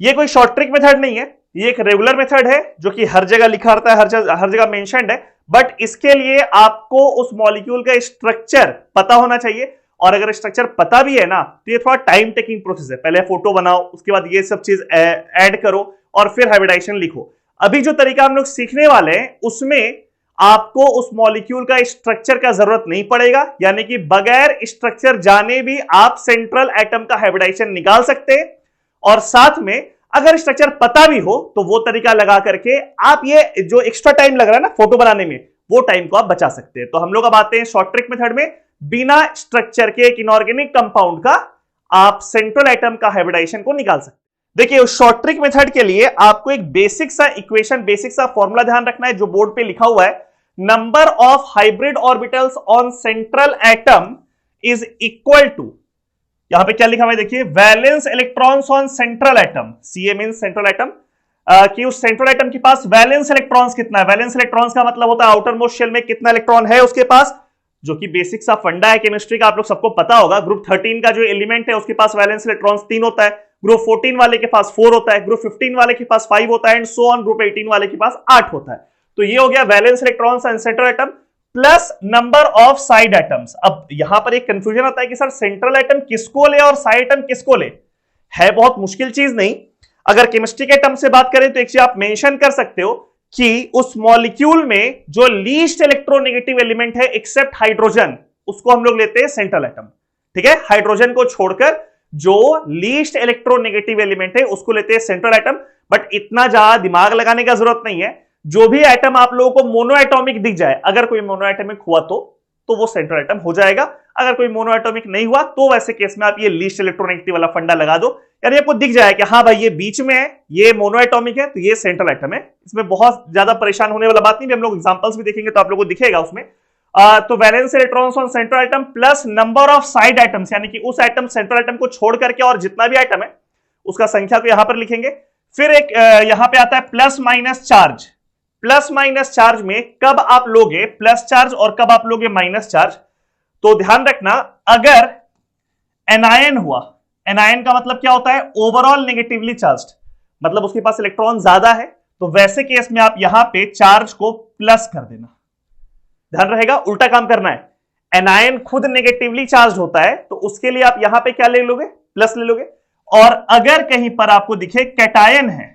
ये कोई शॉर्ट ट्रिक मेथड नहीं है, ये एक रेगुलर मेथड है जो कि हर जगह लिखा रहता है, हर जगह मेंशन्ड है, बट इसके लिए आपको उस मॉलिक्यूल का स्ट्रक्चर पता होना चाहिए। और अगर स्ट्रक्चर पता भी है ना तो ये थोड़ा टाइम टेकिंग प्रोसेस है, पहले फोटो बनाओ, उसके बाद ये सब चीज ऐड करो और फिर हाइब्रिडाइजेशन लिखो। अभी जो तरीका हम लोग सीखने वाले हैं उसमें आपको उस मॉलिक्यूल का स्ट्रक्चर का जरूरत नहीं पड़ेगा, यानी कि बगैर स्ट्रक्चर जाने भी आप सेंट्रल एटम का हाइब्रिडाइजेशन निकाल सकते हैं। और साथ में अगर स्ट्रक्चर पता भी हो तो वो तरीका लगा करके आप ये जो एक्स्ट्रा टाइम लग रहा है ना फोटो बनाने में, वो टाइम को आप बचा सकते हैं। तो हम लोग अब आते हैं शॉर्ट ट्रिक मेथड में। बिना स्ट्रक्चर के एक इनऑर्गेनिक कंपाउंड का आप सेंट्रल एटम का हाइब्रिडाइजेशन को निकाल सकते हैं। देखिए उस शॉर्ट ट्रिक मेथड के लिए आपको एक बेसिक सा इक्वेशन, बेसिक सा फॉर्मूला ध्यान रखना है जो बोर्ड पे लिखा हुआ है। Number of hybrid orbitals on central atom is equal to, यहां पे क्या लिखा हुआ है देखिए, valence electrons on central atom, Ca means central atom, कि उस सेंट्रल एटम के पास वैलेंस इलेक्ट्रॉन्स कितना है। वैलेंस इलेक्ट्रॉन्स का मतलब होता है आउटर मोस्ट शेल में कितना इलेक्ट्रॉन है उसके पास, जो कि बेसिक सा फंडा है केमिस्ट्री का, आप लोग सबको पता होगा। ग्रुप 13 का जो एलिमेंट है उसके पास वैलेंस इलेक्ट्रॉन्स 3 होता है, ग्रुप 14 वाले के पास 4 होता है, ग्रुप 15 वाले के पास 5 होता है एंड सो ऑन, ग्रुप 18 वाले के पास 8 होता है। तो ये हो गया valence electrons and central atom plus number of side atoms. अब यहां पर एक कंफ्यूजन आता है कि सर सेंट्रल एटम किसको ले और साइड एटम किसको ले। है बहुत मुश्किल चीज नहीं, अगर केमिस्ट्री के टर्म से बात करें तो एक चीज आप मेंशन कर सकते हो कि उस मॉलिक्यूल में जो लीस्ट इलेक्ट्रोनेगेटिव एलिमेंट है एक्सेप्ट हाइड्रोजन, उसको हम लोग लेते हैं सेंट्रल एटम। ठीक है, हाइड्रोजन को छोड़कर जो लीस्ट इलेक्ट्रोनेगेटिव एलिमेंट है उसको लेते हैं सेंट्रल एटम। बट इतना ज्यादा दिमाग लगाने का जरूरत नहीं है, जो भी एटम आप लोगों को मोनो एटॉमिक दिख जाए, अगर कोई मोनो एटॉमिक हुआ तो वो सेंट्रल एटम हो जाएगा। अगर कोई मोनो एटॉमिक नहीं हुआ तो वैसे केस में आप ये लीस्ट इलेक्ट्रोनेगेटिव वाला फंडा लगा दो, यानी आपको दिख जाए कि हाँ भाई ये बीच में है, ये मोनो एटॉमिक है तो ये सेंट्रल एटम है। इसमें बहुत ज्यादा परेशान होने वाला बात नहीं, हम लोग एग्जांपल्स भी देखेंगे तो आप लोगों को दिखेगा उसमें। तो valence electrons on central atom plus number of side atoms, यानी कि उस एटम सेंट्रल एटम को छोड़ करके और जितना भी एटम है उसका संख्या को यहां पर लिखेंगे। फिर एक यहां पे आता है plus minus charge. Plus minus charge में कब आप लोगे प्लस चार्ज और कब आप लोगे माइनस चार्ज, तो ध्यान रखना, अगर एनायन हुआ, एनायन का मतलब क्या होता है, ओवरऑल नेगेटिवली चार्ज्ड, मतलब उसके पास इलेक्ट्रॉन ज्यादा है, तो वैसे केस में आप यहां पे चार्ज को प्लस कर देना। ध्यान रहेगा, उल्टा काम करना है। एनायन खुद नेगेटिवली चार्ज होता है तो उसके लिए आप यहां पे क्या ले लोगे, प्लस ले लोगे। और अगर कहीं पर आपको दिखे कैटायन है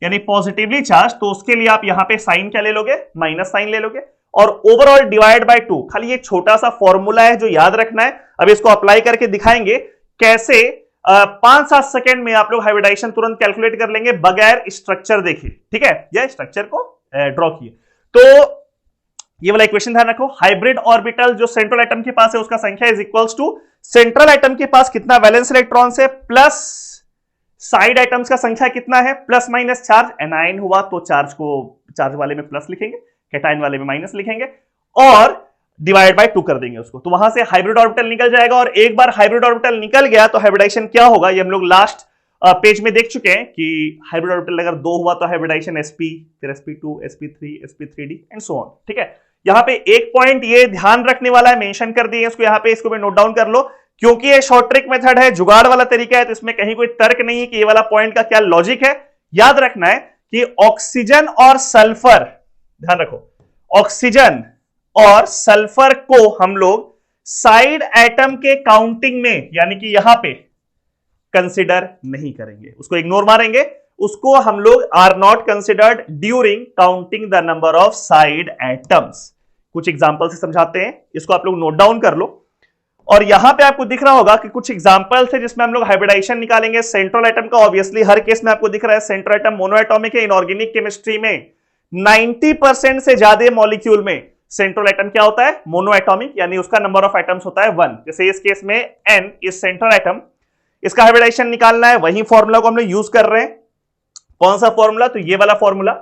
यानी पॉजिटिवली चार्ज, तो उसके लिए आप यहां पे साइन क्या ले लोगे, माइनस साइन ले लोगे। और ओवरऑल डिवाइड बाय 2। खाली ये छोटा सा फॉर्मूला है जो याद रखना है। अब इसको अप्लाई करके दिखाएंगे कैसे 5-7 सेकेंड में आप लोग हाइब्रिडाइजेशन तुरंत कैलकुलेट कर लेंगे बगैर स्ट्रक्चर देखे। ठीक है, यह स्ट्रक्चर को ड्रॉ किए। तो ये वाला इक्वेशन ध्यान रखो, हाइब्रिड ऑर्बिटल जो सेंट्रल एटम के पास है उसका संख्या is equals to central atom के पास कितना वैलेंस इलेक्ट्रॉन्स है प्लस साइड एटम्स का संख्या कितना है प्लस माइनस चार्ज। एनायन हुआ तो चार्ज को चार्ज वाले में प्लस लिखेंगे, कैटायन वाले में माइनस लिखेंगे और डिवाइड बाय 2 कर देंगे उसको, तो वहां से हाइब्रिड ऑर्बिटल निकल जाएगा। और एक बार हाइब्रिड ऑर्बिटल निकल गया तो हाइब्रिडाइजेशन क्या होगा ये हम लोग लास्ट पेज में देख चुके हैं कि हाइब्रिड ऑर्बिटल अगर 2 हुआ तो हाइब्रिडाइजेशन sp, फिर sp2, sp3, sp3d and so on. ठीक है, यहां पे एक पॉइंट ये ध्यान रखने वाला है, मेंशन कर दिए इसको यहां पे, इसको भी नोट डाउन कर लो क्योंकि ये शॉर्ट ट्रिक मेथड है, जुगाड़ वाला तरीका है, तो इसमें कहीं कोई तर्क नहीं है कि ये वाला पॉइंट का क्या लॉजिक है। याद रखना है कि ऑक्सीजन और सल्फर, ध्यान रखो, ऑक्सीजन और सल्फर को हम लोग साइड एटम के काउंटिंग में यानी कि यहां पे कंसिडर नहीं करेंगे, उसको इग्नोर मारेंगे, उसको हम लोग are not considered during counting the number of side atoms. कुछ एग्जांपल से समझाते हैं, इसको आप लोग नोट डाउन कर लो। और यहां पे आपको दिख रहा होगा कि कुछ एग्जांपल्स है जिसमें हम लोग हाइब्रिडाइजेशन निकालेंगे सेंट्रल एटम का। ऑब्वियसली हर केस में आपको दिख रहा है सेंट्रल एटम मोनोएटॉमिक है। इनऑर्गेनिक केमिस्ट्री में 90% से ज्यादा मॉलिक्यूल में सेंट्रल एटम क्या होता है, मोनोएटॉमिक, यानी उसका नंबर ऑफ एटम्स होता है 1। जैसे इस केस में n इज सेंट्रल एटम, इसका हाइब्रिडाइजेशन निकालना है, वही फॉर्मूला को हम लोग यूज कर रहे हैं। कौन सा फॉर्मूला, तो ये वाला फॉर्मूला,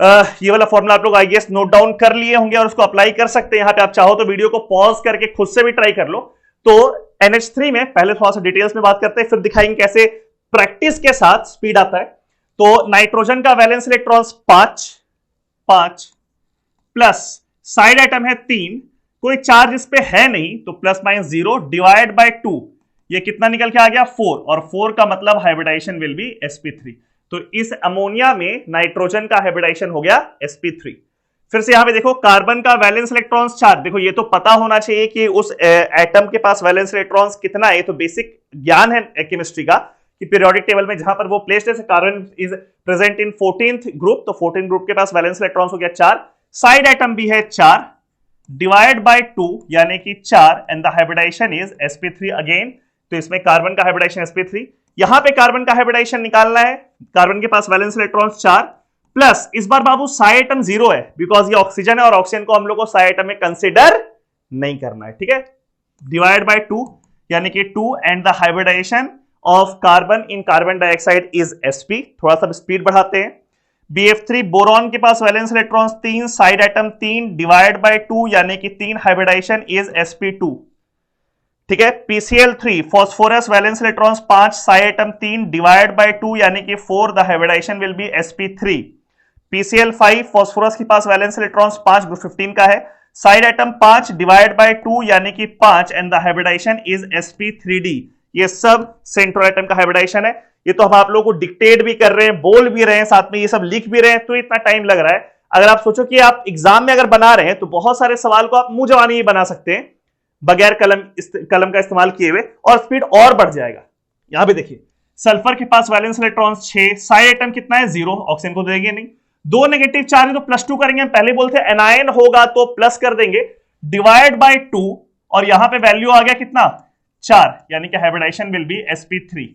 ये वाला फॉर्मूला आप लोग आई गेस नोट डाउन कर लिए होंगे और उसको अप्लाई कर सकते हैं। यहां पे आप चाहो तो वीडियो को पॉज करके खुद से भी ट्राई कर लो। तो NH3 में पहले थोड़ा सा डिटेल्स में बात करते हैं, फिर दिखाएंगे कैसे प्रैक्टिस के साथ स्पीड आता है। तो नाइट्रोजन का valence electrons 5 plus side atom है 3, कोई चार्ज इस पे है नहीं तो प्लस माइनस 0 डिवाइड बाय 2, ये कितना निकल के आ गया 4, और 4 का मतलब हाइब्रिडाइजेशन विल बी sp3। तो इस अमोनिया में नाइट्रोजन का हाइब्रिडाइजेशन हो गया sp3। फिर से यहां पे देखो कार्बन का वैलेंस इलेक्ट्रॉन्स चार्ज, देखो ये तो पता होना चाहिए कि उस एटम के पास वैलेंस इलेक्ट्रॉन्स कितना है, तो बेसिक ज्ञान है केमिस्ट्री का कि पीरियोडिक टेबल में जहां पर वो प्लेस्ड है, carbon is present in 14th group, तो 14th ग्रुप के पास वैलेंस इलेक्ट्रॉन्स हो गया 4, साइड एटम भी है 4 डिवाइड बाय 2 यानी कि 4 and the hybridization is sp3 again. तो इसमें कार्बन का हाइब्रिडाइजेशन sp3, यहां पे कार्बन का हाइब्रिडाइजेशन निकालना है, कार्बन के पास वैलेंस इलेक्ट्रॉन्स 4 प्लस इस बार बाबू साइड एटम 0 है बिकॉज ये ऑक्सीजन है और ऑक्सीजन को हम लोग को साइड एटम में कंसीडर नहीं करना है। ठीक है, डिवाइड बाय 2 यानी कि 2 and the hybridization of carbon in carbon dioxide is sp। थोड़ा सा स्पीड बढ़ाते हैं। BF3 बोरॉन के पास valence electrons 3, side atom 3 divide by 2 यानी कि 3 हाइब्रिडाइजेशन इज sp2। ठीक है, PCl3 phosphorus valence electrons 5, side atom 3 divide by 2 यानी कि 4, the hybridization will be sp3। PCl5 phosphorus के पास वैलेंस इलेक्ट्रॉन्स 5 ग्रुप 15 का है, साइड एटम 5 डिवाइड बाय 2 यानी कि 5 and the hybridization is sp3d। ये सब सेंट्रल एटम का हाइब्रिडाइजेशन है। ये तो हम आप लोगों को डिक्टेट भी कर रहे हैं, बोल भी रहे हैं, साथ में ये सब लिख भी रहे हैं, तो इतना टाइम लग रहा है। अगर आप सोचो कि आप एग्जाम में अगर बना रहे हैं तो बहुत सारे सवाल को आप मुंह जवानी ही बना सकते हैं बगैर कलम का इस्तेमाल किए हुए, और स्पीड और बढ़ जाएगा। यहां पे देखिए सल्फर के पास वैलेंस इलेक्ट्रॉन्स 6, साइड एटम कितना है 0, ऑक्सीजन को देंगे नहीं, 2 नेगेटिव चार्ज तो प्लस 2 करेंगे, पहले बोलते एनायन होगा तो प्लस कर देंगे, डिवाइड बाय 2 और यहां पे वैल्यू आ गया कितना 4 यानी कि हाइब्रिडाइजेशन विल बी sp3।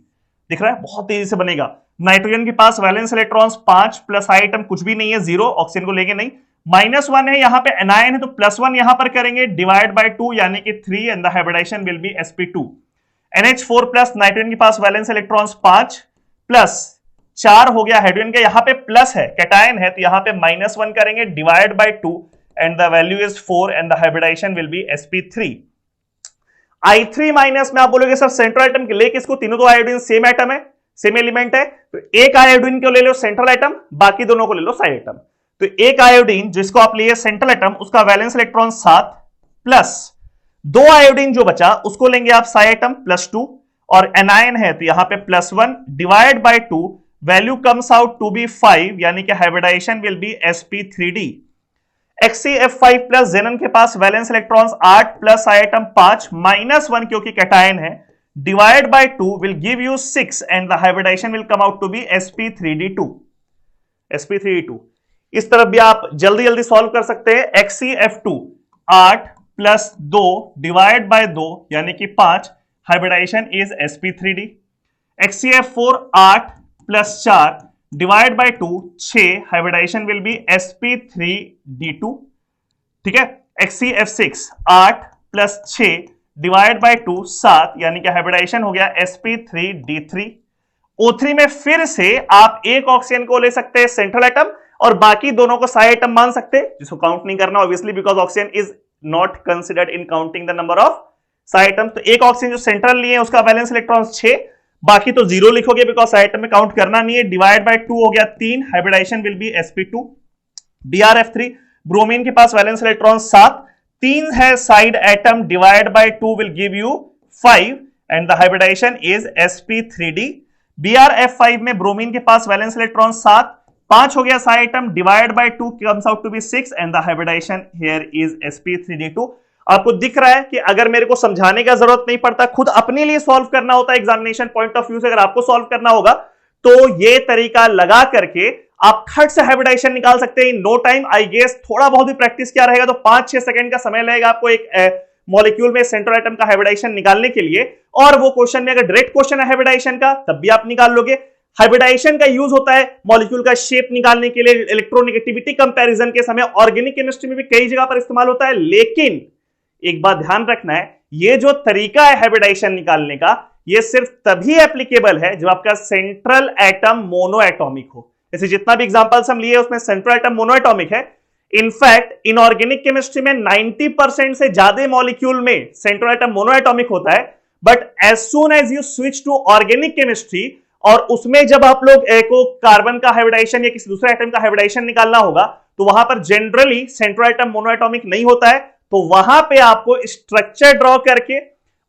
दिख रहा है, बहुत तेजी से बनेगा। नाइट्रोजन के पास valence electrons 5 plus side atom कुछ भी नहीं है 0, ऑक्सीजन को लेंगे नहीं, -1 है, यहां पे एनायन है तो +1 यहां पर करेंगे, डिवाइड बाय 2 यानी कि 3 and the hybridization will be sp2। NH4 plus nitrogen के पास वैलेंस इलेक्ट्रॉन्स 5 प्लस 4 हो गया, हाइड्रोजन का यहां पे प्लस है, कैटायन है तो यहां पे -1 करेंगे, divide by 2 and the value is 4 and the hybridization will be sp3। I3 minus में आप बोलोगे सर सेंट्रल एटम के लिए किसको, तीनों तो आयोडीन सेम एटम है, सेम एलिमेंट है, तो एक आयोडीन को ले लो सेंट्रल एटम, बाकी दोनों को ले लो साइड एटम। तो एक आयोडीन जिसको आप लिए सेंट्रल एटम, उसका वैलेंस इलेक्ट्रॉन 7 प्लस 2 आयोडीन जो बचा उसको लेंगे आप साइड एटम +2, और एनायन है तो यहां पे +1 divide by 2, value comes out to be 5 यानी कि hybridization will be sp3d। XCF5 plus xenon के पास valence electrons 8 plus side atom 5 -1 क्योंकि कैटायन है, divide by 2 will give you 6 and the hybridization will come out to be sp3d2। इस तरफ भी आप जल्दी जल्दी सॉल्व कर सकते हैं। XCF2 8 प्लस 2 डिवाइड बाय 2 यानी कि 5, hybridization is sp3d। XCF4 8 plus 4 divide by 2 6, hybridization will be sp3d2। ठीक है। XCF6 8 प्लस 6 डिवाइड बाय 2 7, यानी कि हाइब्रिडाइजेशन हो गया sp3d3। O3 में फिर से आप एक ऑक्सीजन को ले सकते हैं सेंट्रल एटम और बाकी दोनों को साइड एटम मान सकते हैं, जिसको काउंट नहीं करना obviously, because oxygen is not considered in counting the number of side atom. तो एक ऑक्सीजन जो सेंट्रल लिए उसका वैलेंस इलेक्ट्रॉन 6, बाकी तो 0 लिखोगे बिकॉज साइड एटम में काउंट करना नहीं है। डिवाइड बाय 2 हो गया 3, hybridisation will be sp2। BrF3 bromine के पास वैलेंस इलेक्ट्रॉन 7, 3 है side atom, divide by 2 will give you 5 and the hybridization is sp3d। BrF5 में ब्रोमीन के पास वैलेंस इलेक्ट्रॉन 7, 5 हो गया side atom, divide by 2 comes out to be 6 and the hybridization here is sp3d2। आपको दिख रहा है कि अगर मेरे को समझाने का जरूरत नहीं पड़ता, खुद अपने लिए सॉल्व करना होता है एग्जामिनेशन पॉइंट ऑफ व्यू से, अगर आपको सॉल्व करना होगा तो ये तरीका लगा करके आप खट से हाइब्रिडाइजेशन निकाल सकते हैं in no time. I guess थोड़ा बहुत भी प्रैक्टिस क्या रहेगा तो 5-6 सेकंड का समय लगेगा आपको एक मॉलिक्यूल में सेंट्रल एटम का हाइब्रिडाइजेशन निकालने के लिए, और वो क्वेश्चन में अगर डायरेक्ट क्वेश्चन है हाइब्रिडाइजेशन का तब भी आप निकाल लोगे। हाइब्रिडाइजेशन का यूज होता है मॉलिक्यूल का शेप निकालने के लिए, इलेक्ट्रोनेगेटिविटी कंपैरिजन के समय, ऑर्गेनिक केमिस्ट्री में भी कई जगह पर इस्तेमाल होता है। लेकिन एक बात ध्यान रखना है, ये जो तरीका है हाइब्रिडाइजेशन निकालने का, ये सिर्फ तभी एप्लीकेबल है जब आपका सेंट्रल एटम मोनो एटॉमिक हो। जैसे जितना भी एग्जांपल्स हम लिए उसमें सेंट्रल एटम मोनो एटॉमिक है। इनफैक्ट इनऑर्गेनिक केमिस्ट्री में 90% से ज्यादा मॉलिक्यूल में सेंट्रल एटम मोनो एटॉमिक होता है, but as soon as you switch to organic chemistry और उसमें जब आप लोग को कार्बन का हाइब्रिडाइजेशन या किसी दूसरे एटम का हाइब्रिडाइजेशन निकालना होगा तो वहां पर generally central atom mono atomic नहीं होता है, तो वहां पे आपको स्ट्रक्चर ड्रॉ करके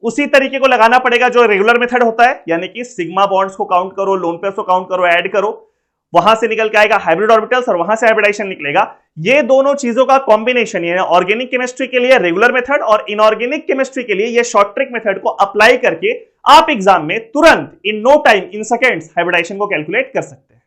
उसी तरीके को लगाना पड़ेगा जो रेगुलर मेथड होता है, यानी कि सिग्मा बॉन्ड्स को काउंट करो, लोन पेयर्स को काउंट करो, ऐड करो, वहां से निकल के आएगा हाइब्रिड ऑर्बिटल्स और वहां से हाइब्रिडाइजेशन निकलेगा। ये दोनों चीजों का कॉम्बिनेशन है ऑर्गेनिक केमिस्ट्री के लिए रेगुलर मेथड और इनऑर्गेनिक केमिस्ट्री के लिए ये शॉर्ट ट्रिक मेथड को अप्लाई करके आप एग्जाम में तुरंत in no time, in seconds hybridization को कैलकुलेट कर सकते हैं।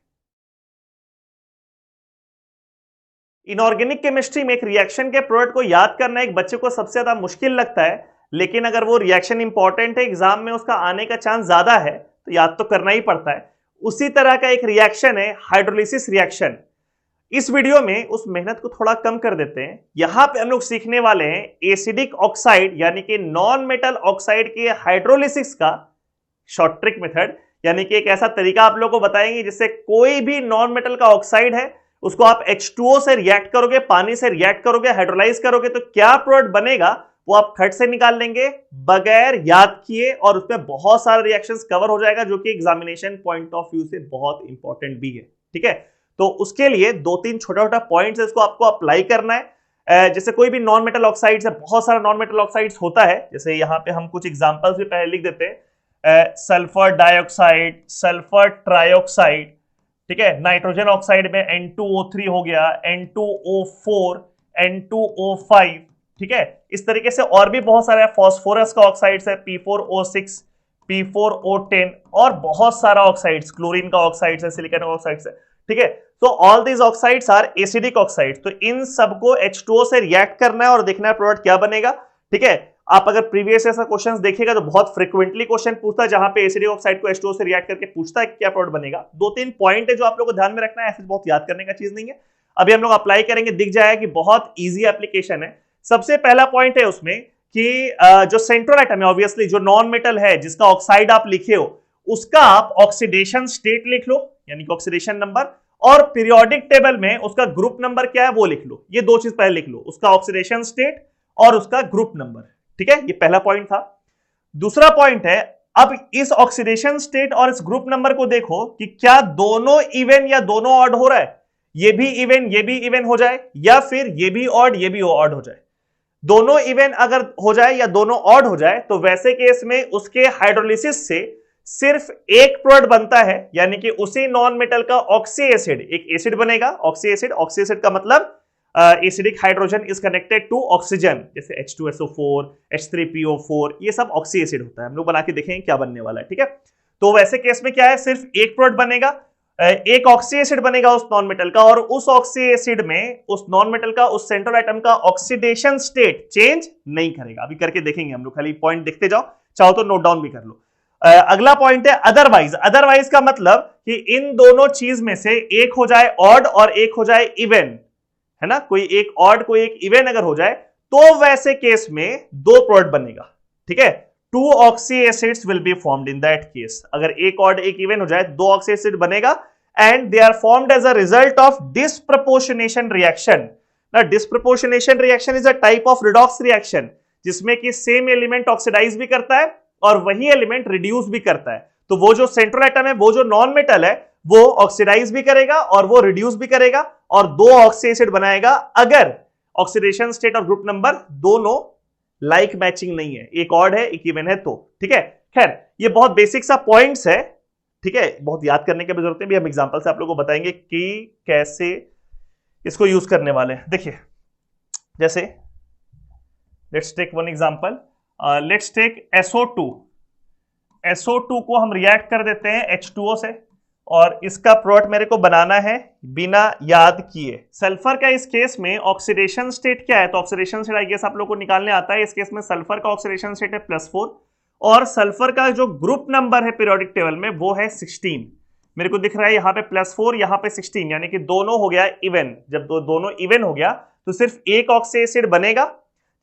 इनऑर्गेनिक केमिस्ट्री में एक रिएक्शन के प्रोडक्ट को याद करना एक बच्चे को सबसे ज्यादा मुश्किल लगता है, लेकिन अगर वो रिएक्शन इंपॉर्टेंट है, एग्जाम में उसका आने का चांस ज्यादा है, तो याद तो करना ही पड़ता है। उसी तरह का एक रिएक्शन है हाइड्रोलिसिस रिएक्शन। इस वीडियो में उस मेहनत को थोड़ा कम कर देते हैं। यहां पे हम लोग सीखने वाले हैं एसिडिक ऑक्साइड यानी कि नॉन मेटल ऑक्साइड के हाइड्रोलिसिस का शॉर्ट ट्रिक मेथड, यानी कि एक ऐसा तरीका आप लोगों को बताएंगे जिससे कोई भी नॉन मेटल का ऑक्साइड है उसको आप H2O से रिएक्ट करोगे, पानी से रिएक्ट करोगे, हाइड्रोलाइज करोगे तो क्या प्रोडक्ट बनेगा वो आप खट से निकाल लेंगे बगैर याद किए, और उसमें बहुत सारे रिएक्शंस कवर हो जाएगा जो कि एग्जामिनेशन पॉइंट ऑफ व्यू से बहुत इंपॉर्टेंट भी है। ठीक है, तो उसके लिए 2-3 छोटा-छोटा पॉइंट्स इसको आपको अप्लाई करना है। जैसे कोई भी नॉन मेटल ऑक्साइड्स है, बहुत सारा नॉन मेटल ऑक्साइड्स होता है, जैसे यहाँ पे हम कुछ एग्जांपल्स भी पहले लिख देते हैं। सल्फर डाइऑक्साइड, सल्फर ट्राइऑक्साइड, ठीक है, नाइट्रोजन ऑक्साइड में N2O3 हो गया, N2O4, N2O5, ठीक है, इस तरीके से और भी बहुत सारे फास्फोरस का ऑक्साइड्स है, P4O6, P4O10 और बहुत सारा ऑक्साइड्स, क्लोरीन का ऑक्साइड्स है, सिलिकॉन का ऑक्साइड्स है। ठीक है, तो all these oxides are acidic oxides. तो इन सबको H2O से रिएक्ट करना है और देखना है प्रोडक्ट क्या बनेगा। ठीक है, आप अगर प्रीवियस ऐसा क्वेश्चंस देखेगा तो बहुत फ्रीक्वेंटली क्वेश्चन पूछता है जहां पे एसिडिक ऑक्साइड को H2O से रिएक्ट करके पूछता है क्या प्रोडक्ट बनेगा। 2-3 पॉइंट है जो आप लोगों को ध्यान में रखना है, ऐसे बहुत याद करने का चीज नहीं है। अभी हम लोग अप्लाई करेंगे, दिख जाएगा कि बहुत ईजी एप्लीकेशन है। सबसे पहला पॉइंट है उसमें कि जो सेंट्रल एटम है, ऑब्वियसली जो नॉन मेटल है जिसका ऑक्साइड आप लिखे हो उसका आप ऑक्सीडेशन स्टेट लिख लो, यानी कि ऑक्सीडेशन नंबर, और पीरियोडिक टेबल में उसका ग्रुप नंबर क्या है वो लिख लो। ये दो चीज पहले लिख लो, उसका ऑक्सीडेशन स्टेट और उसका ग्रुप नंबर। ठीक है, ये पहला पॉइंट था। दूसरा पॉइंट है, अब इस ऑक्सीडेशन स्टेट और इस ग्रुप नंबर को देखो कि क्या दोनों इवन या दोनों ऑड हो रहा है, ये भी इवन हो जाए, या फिर ये भी ऑड ये भी ऑड हो जाए। दोनों इवन अगर हो जाए या दोनों ऑड हो जाए तो वैसे केस में उसके हाइड्रोलिसिस से सिर्फ एक प्रोडक्ट बनता है, यानी कि उसी नॉन मेटल का ऑक्सी एसिड, एक एसिड बनेगा, ऑक्सी एसिड का मतलब acidic hydrogen is connected to oxygen, जैसे H2SO4, H3PO4, ये सब ऑक्सी एसिड होता है। हम लोग बना के देखेंगे क्या बनने वाला है। ठीक है, तो वैसे केस में क्या है, सिर्फ एक प्रोडक्ट बनेगा, एक ऑक्सी एसिड बनेगा उस नॉन मेटल का, और उस ऑक्सी एसिड में उस नॉन मेटल का उस सेंट्रल एटम का ऑक्सीडेशन स्टेट चेंज नहीं करेगा। अभी करके देखेंगे हम लोग, खाली पॉइंट देखते जाओ, चाहो तो नोट डाउन भी कर लो। अगला पॉइंट है अदरवाइज। अदरवाइज का मतलब कि इन दोनों चीज में से एक हो जाए ऑड और एक हो जाए इवन, है ना, कोई एक ऑड कोई एक इवन अगर हो जाए तो वैसे केस में दो प्रोडक्ट बनेगा, ठीक है। Two oxy acids will be formed in that case. अगर एक ऑड एक इवन हो जाए दो ऑक्सी एसिड बनेगा, and they are formed as a result of disproportionation reaction. ना, disproportionation reaction is a type of redox reaction जिसमें कि सेम एलिमेंट ऑक्सीडाइज भी करता है और वही एलिमेंट रिड्यूस भी करता है। तो वो जो सेंट्रल एटम है, वो जो नॉन मेटल है, वो ऑक्सीडाइज भी करेगा और वो रिड्यूस भी करेगा और दो ऑक्सी एसिड बनाएगा अगर ऑक्सीडेशन स्टेट और ग्रुप नंबर दोनों लाइक मैचिंग नहीं है, एक ऑड है एक इवन है तो, ठीक है। खैर, ये बहुत बेसिक सा पॉइंट्स है, ठीक है, बहुत याद करने की जरूरत है। भी हम एग्जांपल से आप लोगों को बताएंगे कि कैसे इसको यूज करने वाले हैं। देखिए, जैसे let's take one example, let's take SO2। SO2 को हम रिएक्ट कर देते हैं H2O से, और इसका प्रोडक्ट मेरे को बनाना है बिना याद किए। सल्फर का इस केस में ऑक्सीडेशन स्टेट क्या है, तो ऑक्सीडेशन स्टेट आई गेस आप लोग को निकालने आता है। इस केस में सल्फर का ऑक्सीडेशन स्टेट है +4 और सल्फर का जो ग्रुप नंबर है पीरियोडिक टेबल में वो है 16। मेरे को दिख रहा है यहाँ पे +4 यहाँ पे 16, यानी कि दोनों हो गया इवन। जब दोनों इवन हो गया तो सिर्फ एक ऑक्सी एसिड बनेगा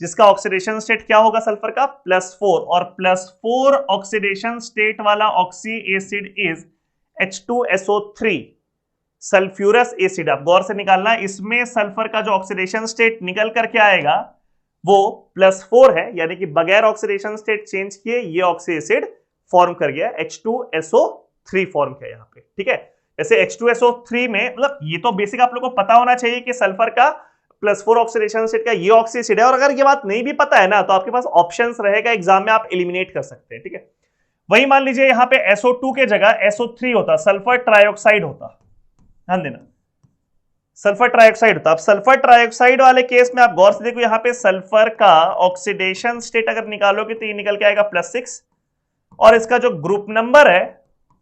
जिसका ऑक्सीडेशन स्टेट क्या होगा सल्फर का +4, और +4 ऑक्सीडेशन स्टेट वाला oxy acid is H2SO3 sulphurous acid. आप गौर से निकालना, इसमें सल्फर का जो ऑक्सीडेशन स्टेट निकल करके आएगा वो +4 है, यानी कि बगैर ऑक्सीडेशन स्टेट चेंज किए ये ऑक्सी एसिड फॉर्म कर गया, H2SO3 फॉर्म किया यहाँ पे, ठीक है। जैसे H2SO3 में, मतलब ये तो बेसिक आप लोग को पता होना चाहिए कि सल्फर का +4 ऑक्सीडेशन स्टेट का ये ऑक्सी एसिड है, और अगर ये बात नहीं भी पता है ना तो आपके पास ऑप्शंस रहेगा एग्जाम में, आप एलिमिनेट कर सकते हैं, ठीक है। वही मान लीजिए यहाँ पे SO2 के जगह SO3 होता, सल्फर ट्राइऑक्साइड होता, ध्यान देना, सल्फर ट्राइऑक्साइड होता। अब सल्फर ट्राइऑक्साइड वाले केस में आप गौर से देखो, यहाँ पे सल्फर का ऑक्सीडेशन स्टेट अगर निकालोगे तो ये निकल के आएगा +6, और इसका जो ग्रुप नंबर है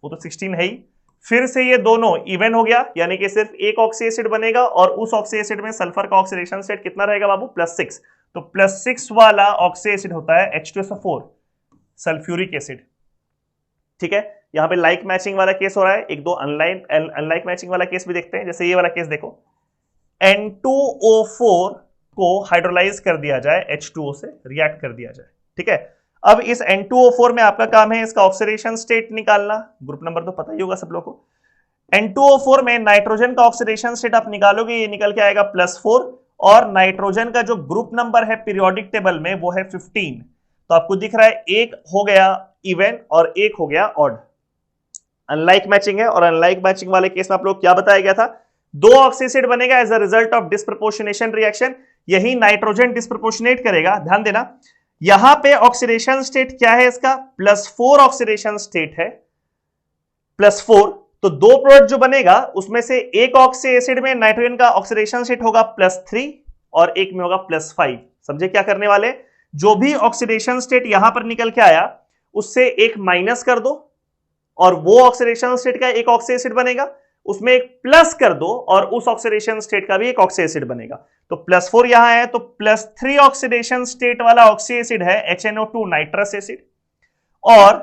वो तो 16 है ही। फिर से ये दोनों इवन हो गया, यानी कि सिर्फ एक ऑक्सी एसिड बनेगा और उस ऑक्सी एसिड में सल्फर का ऑक्सीडेशन स्टेट कितना रहेगा बाबू +6। तो +6 वाला ऑक्सी एसिड होता है H2SO4 सल्फ्यूरिक एसिड, ठीक है। यहां पे लाइक मैचिंग वाला केस हो रहा है, एक दो अनलाइक मैचिंग वाला केस भी देखते हैं। जैसे ये वाला केस देखो, N2O4 को हाइड्रोलाइज कर दिया जाए, H2O से रिएक्ट कर दिया जाए, ठीक है। अब इस N2O4 में आपका काम है इसका ऑक्सीडेशन स्टेट निकालना, ग्रुप नंबर तो पता ही होगा सब लोगों को। N2O4 में नाइट्रोजन का ऑक्सीडेशन स्टेट आप निकालोगे, ये निकल के आएगा +4, और नाइट्रोजन का जो ग्रुप नंबर है पीरियोडिक टेबल में वो है 15। तो आपको दिख रहा है एक हो गया इवन और एक हो गया ऑड, अनलाइक मैचिंग है। और अनलाइक मैचिंग वाले केस में आप लोग क्या बताया गया था, दो ऑक्सी एसिड बनेगा as a result of disproportionation reaction, यही नाइट्रोजन डिस्प्रपोर्शनेट करेगा। ध्यान देना, यहां पे ऑक्सीडेशन स्टेट क्या है इसका +4 ऑक्सीडेशन स्टेट है, +4। तो दो प्रोडक्ट जो बनेगा उसमें से एक ऑक्सी एसिड में नाइट्रोजन का ऑक्सीडेशन स्टेट होगा +3 और एक में होगा +5। समझे क्या करने वाले, जो भी ऑक्सीडेशन स्टेट यहां पर निकल के आया उससे एक माइनस कर दो, और वो ऑक्सीडेशन स्टेट का एक ऑक्सी एसिड बनेगा, उसमें एक प्लस कर दो और उस ऑक्सीडेशन स्टेट का भी एक ऑक्सी एसिड बनेगा। तो +4 यहां है तो +3 ऑक्सीडेशन स्टेट वाला ऑक्सी एसिड है HNO2 नाइट्रस एसिड, और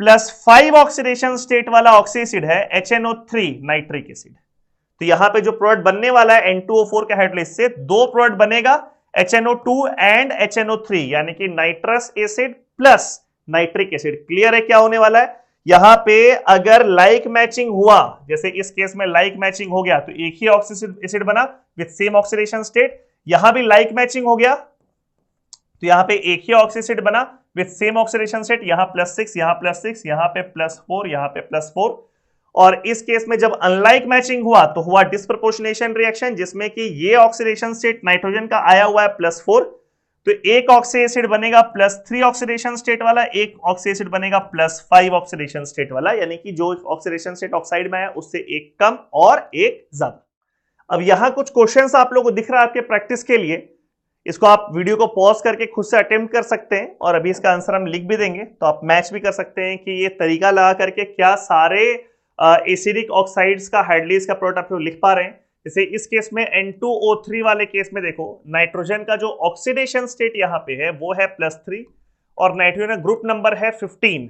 +5 ऑक्सीडेशन स्टेट वाला ऑक्सी एसिड है HNO3 नाइट्रिक एसिड। तो यहां पे जो प्रोडक्ट बनने वाला है N2O4 के हाइड्रोलाइज से दो प्रोडक्ट बनेगा HNO2 एंड HNO3, यानी कि nitrous acid plus nitric acid. Clear है क्या होने वाला है। यहां पे अगर लाइक मैचिंग हुआ, जैसे इस केस में लाइक मैचिंग हो गया तो एक ही ऑक्सी एसिड बना विद सेम ऑक्सीडेशन स्टेट, यहां भी लाइक मैचिंग हो गया तो यहां पे एक ही ऑक्सी एसिड बना विद सेम ऑक्सीडेशन स्टेट, यहां +6 यहां +6 यहां पे +4 यहां पे +4। और इस केस में जब अनलाइक मैचिंग हुआ तो हुआ डिस्प्रपोर्शनेशन रिएक्शन, जिसमें कि ये ऑक्सीडेशन स्टेट नाइट्रोजन का आया हुआ है +4, तो एक ऑक्सी एसिड बनेगा +3 ऑक्सीडेशन स्टेट वाला, एक ऑक्सी एसिड बनेगा +5 ऑक्सीडेशन स्टेट वाला, यानी कि जो ऑक्सीडेशन स्टेट ऑक्साइड में है उससे एक कम और एक ज्यादा। अब यहां कुछ क्वेश्चंस आप लोगों को दिख रहा है आपके प्रैक्टिस के लिए, इसको आप वीडियो को पॉज करके खुद से अटेम्प्ट कर सकते हैं, और अभी इसका आंसर हम लिख भी देंगे तो आप मैच भी कर सकते हैं कि ये तरीका लगा करके क्या सारे एसिडिक ऑक्साइड्स का हाइड्रलीज का प्रोडक्ट आप लोग लिख पा रहे हैं। जैसे इस केस में N2O3 वाले केस में देखो नाइट्रोजन का जो ऑक्सीडेशन स्टेट यहाँ पे है वो है +3 और नाइट्रोजन का ग्रुप नंबर है 15।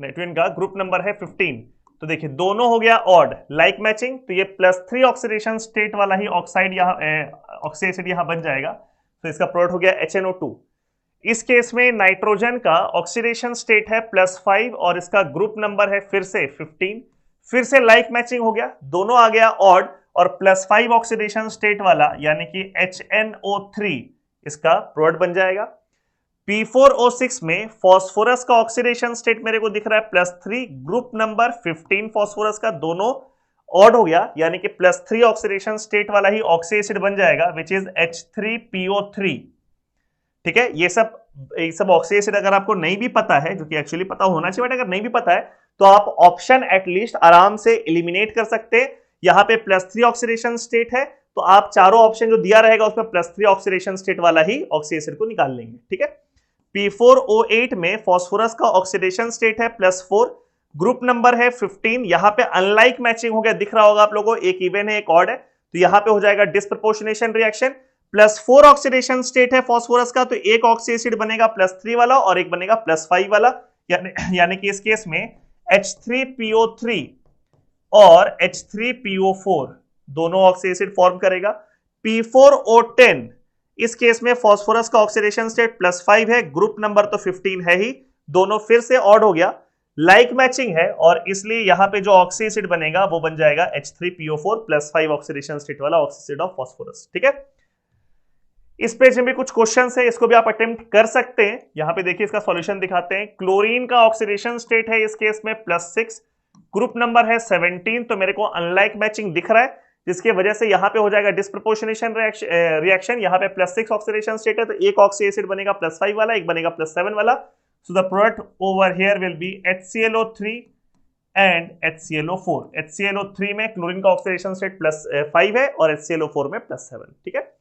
नाइट्रोजन का ग्रुप नंबर है 15। तो देखिए दोनों हो गया ऑड, लाइक मैचिंग, तो ये +3 ऑक्सीडेशन स्टेट वाला ही ऑक्साइड यहाँ ऑक्सी एसिड यहाँ बन जाएगा। तो इसका प्रोडक्ट हो गया HNO2। इस केस में नाइट्रोजन का ऑक्सीडेशन स्टेट है +5 और इसका ग्रुप नंबर है फिर से 15। फिर से लाइक मैचिंग हो गया, दोनों आ गया ऑड और +5 ऑक्सीडेशन स्टेट वाला यानी कि HNO3 इसका प्रोडक्ट बन जाएगा। P4O6 में फॉस्फोरस का ऑक्सीडेशन स्टेट मेरे को दिख रहा है +3, ग्रुप नंबर 15 फॉस्फोरस का, दोनों ऑड हो गया यानी कि +3 ऑक्सीडेशन स्टेट वाला ही ऑक्सी एसिड बन जाएगा विच इज H3PO3। ठीक है, ये सब ऑक्सी एसिड अगर आपको नहीं भी पता है, जो कि एक्चुअली पता होना चाहिए, बट अगर नहीं भी पता है तो आप ऑप्शन एटलीस्ट आराम से एलिमिनेट कर सकते हैं। यहां पे +3 ऑक्सीडेशन स्टेट है तो आप चारों ऑप्शन जो दिया रहेगा उसमें +3 ऑक्सीडेशन स्टेट वाला ही ऑक्सी एसिड को निकाल लेंगे। ठीक है, P4O8 में फॉस्फोरस का ऑक्सीडेशन स्टेट है +4, ग्रुप नंबर है 15। यहां पे अनलाइक मैचिंग हो गया, दिख रहा होगा आप लोगों को, एक इवन है एक ऑड है, तो यहां पे हो जाएगा डिस्प्रपोर्शनेशन रिएक्शन। +4 ऑक्सीडेशन स्टेट है फॉस्फोरस का, तो एक ऑक्सी एसिड बनेगा +3 वाला और एक बनेगा +5 वाला, यानी कि इस केस में H3PO3 और H3PO4 दोनों ऑक्सी एसिड फॉर्म करेगा। P4O10 इस केस में फॉस्फोरस का ऑक्सीडेशन स्टेट +5 है, ग्रुप नंबर तो 15 है ही, दोनों फिर से ऑड हो गया, लाइक मैचिंग है और इसलिए यहां पे जो ऑक्सी एसिड बनेगा वो बन जाएगा H3PO4 +5 ऑक्सीडेशन स्टेट वाला ऑक्सी एसिड ऑफ फॉस्फोरस। ठीक है, इस पेज में भी कुछ क्वेश्चंस है, इसको भी आप अटेम्प्ट कर सकते हैं। यहां पे देखिए इसका सॉल्यूशन दिखाते हैं। क्लोरीन का ऑक्सीडेशन स्टेट है इस केस में +6, ग्रुप नंबर है 17, तो मेरे को अनलाइक मैचिंग दिख रहा है जिसकी वजह से यहां पे हो जाएगा डिस्प्रपोर्शनेशन रिएक्शन। यहां पे +6 ऑक्सीडेशन स्टेट है तो एक ऑक्सी एसिड बनेगा +5 वाला, एक बनेगा +7 वाला। So the product over here will be HClO3 and HClO4। HClO3 में क्लोरीन का ऑक्सीडेशन स्टेट +5 है और HClO4 में +7। ठीक है,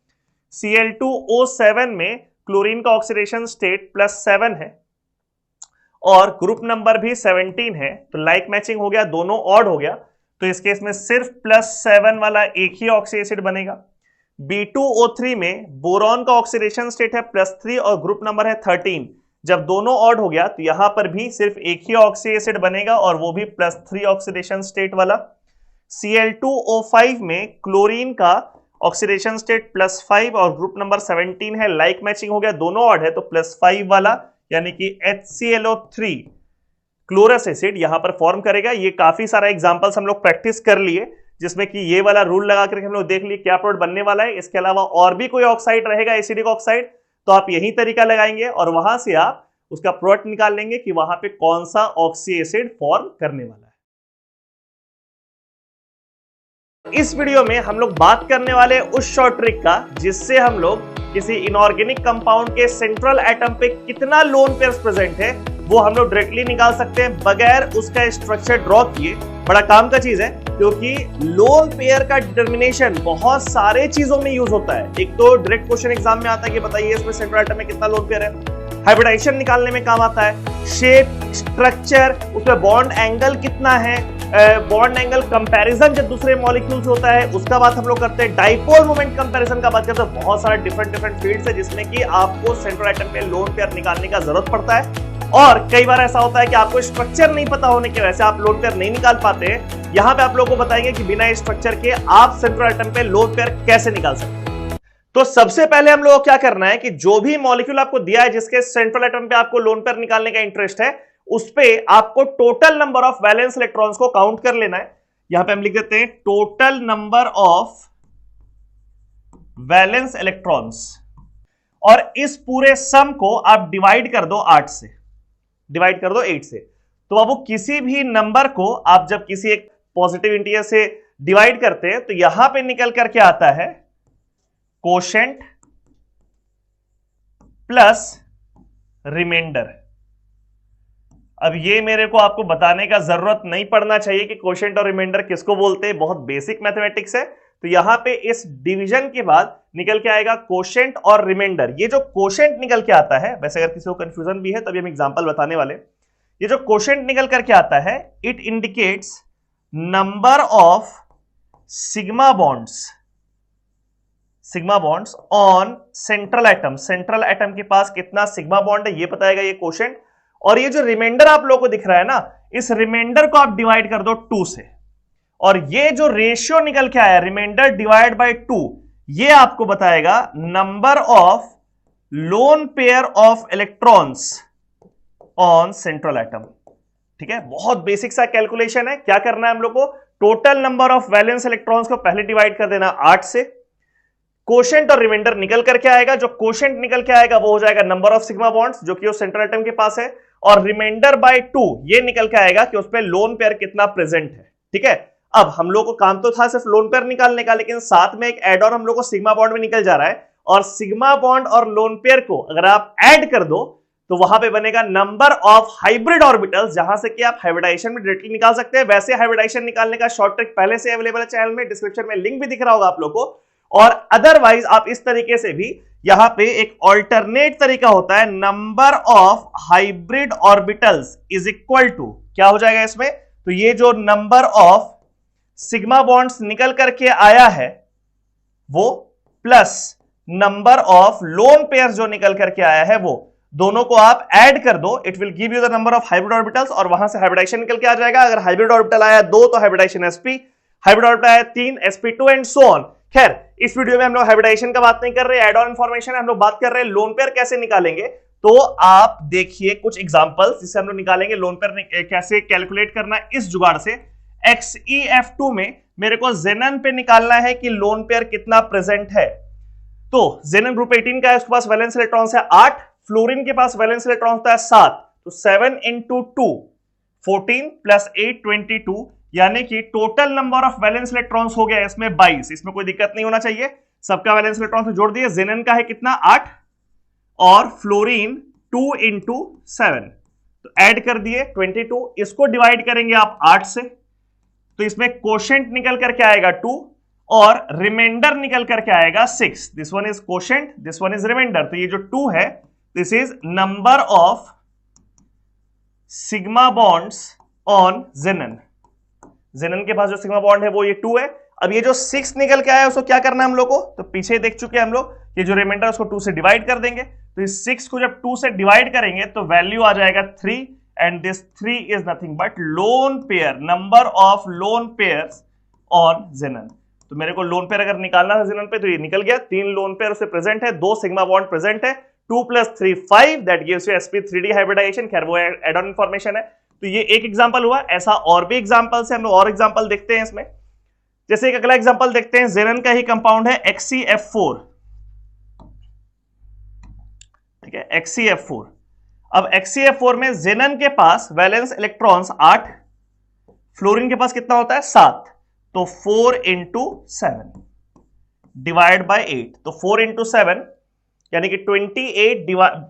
Cl2O7 में क्लोरीन का ऑक्सीडेशन स्टेट +7 है और ग्रुप नंबर भी 17 है, तो लाइक मैचिंग हो गया, दोनों ऑड हो गया, तो इस केस में सिर्फ +7 वाला एक ही ऑक्सी एसिड बनेगा। B2O3 में बोरॉन का ऑक्सीडेशन स्टेट है +3 और ग्रुप नंबर है 13। जब दोनों ऑड हो गया तो यहां पर भी सिर्फ एक ही ऑक्सी एसिड बनेगा और वो भी +3 ऑक्सीडेशन स्टेट वाला। Cl2O5 में क्लोरीन का ऑक्सीडेशन स्टेट +5 और ग्रुप नंबर 17 है, लाइक मैचिंग हो गया, दोनों ऑड है तो +5 वाला यानी कि HClO3 क्लोरस एसिड यहां पर फॉर्म करेगा। ये काफी सारा एग्जांपल्स हम लोग प्रैक्टिस कर लिए जिसमें कि ये वाला रूल लगा करके हम लोग देख लिए क्या प्रोडक्ट बनने वाला है। इसके अलावा और भी कोई ऑक्साइड रहेगा एसिडिक ऑक्साइड तो आप यही तरीका लगाएंगे और वहां से आप उसका प्रोडक्ट निकाल लेंगे कि वहां पे कौन सा ऑक्सी एसिड फॉर्म करने वाला है। इस वीडियो में हम लोग बात करने वाले उस शॉर्ट ट्रिक का जिससे हम लोग किसी इनऑर्गेनिक कंपाउंड के सेंट्रल एटम पे कितना लोन पेयर्स प्रेजेंट है वो हम लोग डायरेक्टली निकाल सकते हैं बगैर उसका स्ट्रक्चर ड्रॉ किए। बड़ा काम का चीज है क्योंकि लोन पेयर का डिटर्मिनेशन बहुत सारे चीजों में यूज होता है। एक तो डायरेक्ट क्वेश्चन एग्जाम में आता है कि बताइए इसमें सेंट्रल एटम में कितना लोन पेयर है, हाइब्रिडाइजेशन निकालने में काम आता है, शेप, स्ट्रक्चर, उसमें बॉन्ड एंगल कितना है, बॉन्ड एंगल कंपैरिजन जब दूसरे मॉलिक्यूल्स होता है उसका बात हम लोग करते हैं, डाइपोल मोमेंट कंपैरिजन का बात करते हैं। बहुत सारे डिफरेंट फील्ड्स है जिसमें कि आपको सेंट्रल एटम पे लोन पेयर निकालने का जरूरत पड़ता है और कई बार ऐसा होता है कि आपको स्ट्रक्चर नहीं पता होने की वजह से आप लोन पेयर नहीं निकाल पाते हैं। यहां पे आप लोगों को बताएंगे कि बिना स्ट्रक्चर के आप सेंट्रल एटम पे लोन पेयर कैसे निकाल सकते हैं। तो सबसे पहले हम लोगों को क्या करना है कि जो भी मॉलिक्यूल आपको दिया है जिसके सेंट्रल एटम पे आपको लोन पेयर निकालने का इंटरेस्ट है उस पे आपको total number of valence electrons को काउंट कर लेना है। यहां पे हम लिख देते हैं total number of valence electrons और इस पूरे सम को आप डिवाइड कर दो 8 से, डिवाइड कर दो 8 से। तो बाबू किसी भी नंबर को आप जब किसी एक पॉजिटिव इंटीजर से डिवाइड करते हैं तो यहां पे निकल करके आता है कोशेंट प्लस रिमाइंडर। अब ये मेरे को आपको बताने का जरूरत नहीं पड़ना चाहिए कि कोशेंट और रिमाइंडर किसको बोलते हैं, बहुत बेसिक मैथमेटिक्स है। तो यहां पे इस डिवीजन के बाद निकल के आएगा कोशेंट और रिमाइंडर। ये जो कोशेंट निकल के आता है, वैसे अगर किसी को कंफ्यूजन भी है तभी हम एग्जांपल बताने वाले, ये जो कोशेंट निकल करके आता है, it indicates number of sigma bonds on central atom. Central atom के पास कितना सिग्मा बॉन्ड है ये बताएगा ये कोशेंट। और ये जो रिमाइंडर आप लोगों को दिख रहा है ना, इस रिमाइंडर को आप डिवाइड कर दो 2 से, और ये जो रेशियो निकल के आया रिमाइंडर डिवाइड बाय 2, ये आपको बताएगा number of lone pair of electrons on central atom. ठीक है, बहुत बेसिक सा कैलकुलेशन है। क्या करना है हम लोग को, total number of valence electrons को पहले डिवाइड कर देना 8 से, कोशेंट और रिमाइंडर निकल करके आएगा। जो कोशेंट निकल के आएगा वो हो जाएगा नंबर ऑफ सिग्मा बॉन्ड्स जो कि सेंट्रल एटम के पास है, और रिमाइंडर बाय 2 ये निकल के आएगा कि उस पे लोन पेयर कितना प्रेजेंट है। ठीक है, अब हम लोग को काम तो था सिर्फ लोन पेयर निकालने का, लेकिन साथ में एक एड ऑन हम लोग को सिग्मा बॉन्ड में निकल जा रहा है, और सिग्मा बॉन्ड और लोन पेयर को अगर आप ऐड कर दो तो वहां पे बनेगा नंबर ऑफ हाइब्रिड ऑर्बिटल्स, जहां से कि आप हाइब्रिडाइजेशन में डायरेक्टली निकाल सकते हैं। वैसे हाइब्रिडाइजेशन निकालने का शॉर्ट ट्रिक पहले से अवेलेबल है चैनल में, डिस्क्रिप्शन में लिंक भी दिख रहा होगा आप लोग को। और अदरवाइज आप इस तरीके से भी यहां पे एक ऑल्टरनेट तरीका होता है, number of hybrid orbitals is equal to क्या हो जाएगा इसमें, तो ये जो नंबर ऑफ सिग्मा बॉन्ड्स निकल करके आया है वो plus number of lone pair जो निकल करके आया है वो, दोनों को आप ऐड कर दो, it will give you the number of hybrid orbitals, और वहां से हाइब्रिडाइजेशन निकल के आ जाएगा। अगर हाइब्रिड ऑर्बिटल आया 2 तो हाइब्रिडाइजेशन sp, हाइब्रिड ऑर्बिटल आया 3 sp2 एंड सो ऑन। खैर इस वीडियो में हम लोग हाइब्रिडाइजेशन का बात नहीं कर रहे, एड ऑन इंफॉर्मेशन है, हम लोग बात कर रहे हैं लोन पेयर कैसे निकालेंगे। तो आप देखिए कुछ एग्जांपल्स जिससे हम लोग निकालेंगे लोन पेयर कैसे कैलकुलेट करना इस जुगाड़ से। XeF2 में मेरे को जेनन पे निकालना है कि लोन पेयर कितना प्रेजेंट है। तो जेनन ग्रुप 18 का है, उसके पास वैलेंस इलेक्ट्रॉन्स है 8, फ्लोरीन के पास वैलेंस इलेक्ट्रॉन्स होता है 7, तो 7 into 2 14 प्लस 8 22, यानी कि total number of valence electrons हो गया इसमें 22। इसमें कोई दिक्कत नहीं होना चाहिए, सबका वैलेंस इलेक्ट्रॉन्स जोड़ दिए। जेनन का है कितना 8 और फ्लोरीन 2 into 7, तो ऐड कर दिए 22। इसको डिवाइड करेंगे आप 8 से, तो इसमें कोशेंट निकल करके आएगा 2 और रिमाइंडर निकल करके आएगा 6। This one is quotient, this one is reminder. तो ये जो 2 है this is number of sigma bonds on xenon. Xenon के पास जो सिग्मा बॉन्ड है वो ये 2 है। अब ये जो 6 निकल के आया उसको क्या करना है हम लोग को, तो पीछे देख चुके हैं हम लोग, ये जो रिमाइंडर उसको 2 से डिवाइड कर देंगे। तो इस 6 को जब 2 से डिवाइड करेंगे तो वैल्यू आ जाएगा 3, and this 3 is nothing but lone pair, number of lone pairs on xenon. तो मेरे को लोन पेयर अगर निकालना था जेनन पे तो ये निकल गया, 3 लोन पेयर उससे प्रेजेंट है, 2 सिग्मा बॉन्ड प्रेजेंट है, 2 + 3 5, that gives you sp3d hybridisation. खैर वो एड ऑन इंफॉर्मेशन है। तो ये एक एग्जांपल हुआ, ऐसा और भी एग्जांपल्स है, हम लोग और एग्जांपल देखते हैं इसमें। जैसे एक अगला एग्जांपल देखते हैं, जेनन का ही कंपाउंड है XeF4। ठीक है, XeF4। अब XeF4 में जेनन के पास वैलेंस इलेक्ट्रॉन्स 8, फ्लोरीन के पास कितना होता है 7, तो 4 into 7 डिवाइड बाय 8, तो 4 into 7 यानी कि 28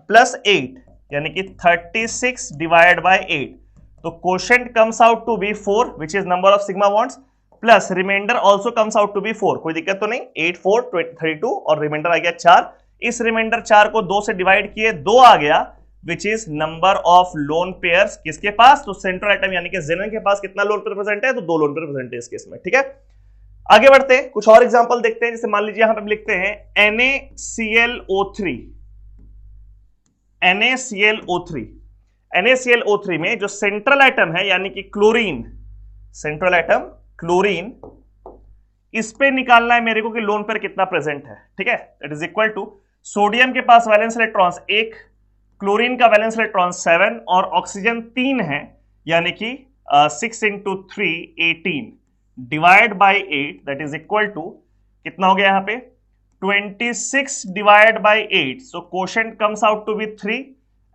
प्लस 8 यानी कि 36 डिवाइड बाय 8। तो quotient comes out to be 4 which is number of sigma bonds, plus remainder also comes out to be 4। कोई दिक्कत तो नहीं, 8 4 32 और रिमाइंडर आ गया 4। इस रिमाइंडर 4 को 2 से डिवाइड किए, 2 आ गया विच is number of lone pairs किसके पास, तो सेंट्रल एटम यानी कि जेनन के पास कितना लोन पेयर प्रेजेंट है, तो 2 लोन पेयर प्रेजेंट है इस केस में। ठीक है, आगे बढ़ते हैं, कुछ और एग्जांपल देखते हैं। जैसे मान लीजिए यहां पे हम लिखते हैं NaClO3। NaClO3 में जो सेंट्रल एटम है यानी कि क्लोरीन, सेंट्रल एटम क्लोरीन, इस पे निकालना है मेरे को कि लोन पेयर कितना प्रेजेंट है। ठीक है, that is equal to sodium के पास वैलेंस इलेक्ट्रॉन्स 1, क्लोरीन का वैलेंस इलेक्ट्रॉन 7 और ऑक्सीजन 3 है, यानी कि 6 into 3 18 divide by 8, that is equal to कितना हो गया यहाँ पे 26 divide by 8। So quotient comes out to be 3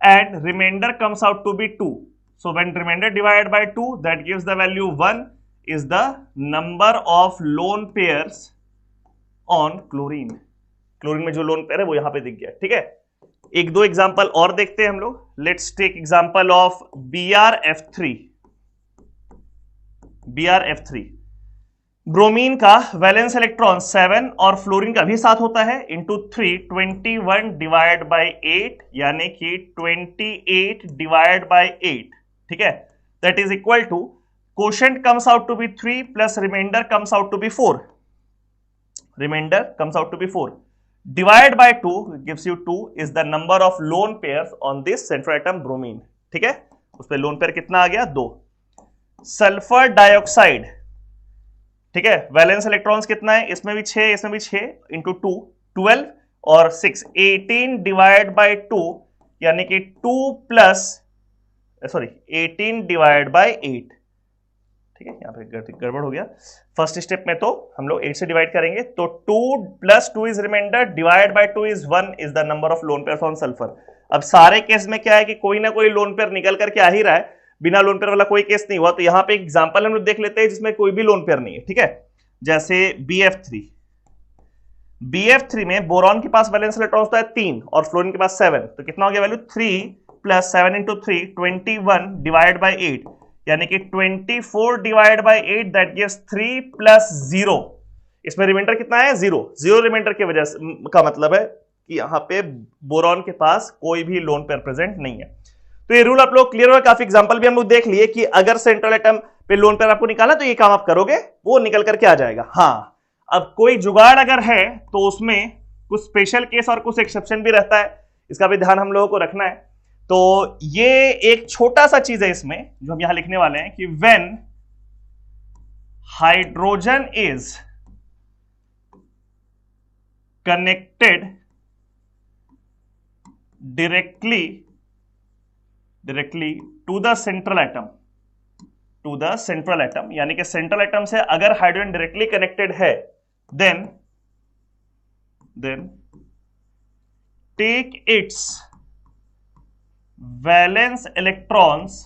and remainder comes out to be 2। So when remainder divide by 2 that gives the value 1 is the number of lone pairs on chlorine. Chlorine में जो lone pair है वो यहां पे दिख गया। ठीक है, एक दो एग्जांपल और देखते हैं हम लोग। Let's take example of BrF3। Bromine का वैलेंस इलेक्ट्रॉन 7 और फ्लोरीन का भी साथ होता है, इंटू 3 21 डिवाइड बाय 8 यानी कि 28 डिवाइड बाय 8। ठीक है, that is equal to quotient comes out to be 3 plus remainder comes out to be 4, remainder comes out to be 4 divide by 2 gives you 2 is the number of lone pairs on this central atom bromine. ठीक है, उस पे lone pair कितना आ गया 2। Sulphur dioxide, ठीक है, valence electrons कितना है, इसमें भी 6, इसमें भी 6 इंटू 2 12 और 6 18 डिवाइड बाय 2 यानी कि 2 प्लस 18 डिवाइड बाय 8। ठीक है, यहां पे गड़बड़ हो गया। फर्स्ट स्टेप में तो हम लोग 8 से डिवाइड करेंगे, तो 2 plus 2 is remainder divide by 2 is 1 is the number of lone pairs on sulphur. अब सारे केस में क्या है कि कोई ना कोई लोन पेयर निकल करके आ ही रहा है, बिना लोन पेयर वाला कोई केस नहीं हुआ। तो यहां पे एक एग्जांपल हम लोग देख लेते हैं जिसमें कोई भी लोन पेयर नहीं है। ठीक है, जैसे BF3 में बोरॉन के पास वैलेंस इलेक्ट्रॉन होता है 3 और फ्लोरीन के पास 7, तो कितना हो गया value 3 plus 7 into 3 21 divide by 8 यानी कि 24 divide by 8 that gives 3 plus 0। इसमें रिमाइंडर कितना है 0 रिमाइंडर की वजह से का मतलब है कि यहां पे बोरॉन के पास कोई भी लोन पेयर प्रेजेंट नहीं है। तो ये रूल आप लोग क्लियर हुआ। काफी एग्जांपल भी हम लोग देख लिए कि अगर सेंट्रल एटम पे लोन पेयर आपको निकालना तो ये काम आप करोगे, वो निकल करके आ जाएगा। हाँ, अब कोई जुगाड़ अगर है तो उसमें कुछ स्पेशल केस और कुछ एक्सेप्शन भी रहता है, इसका भी ध्यान हम लोगों को रखना है। तो ये एक छोटा सा चीज है इसमें जो हम यहां लिखने वाले हैं कि when hydrogen is connected directly to the central atom, यानी कि सेंट्रल एटम से अगर हाइड्रोजन डायरेक्टली कनेक्टेड है then take its valence electrons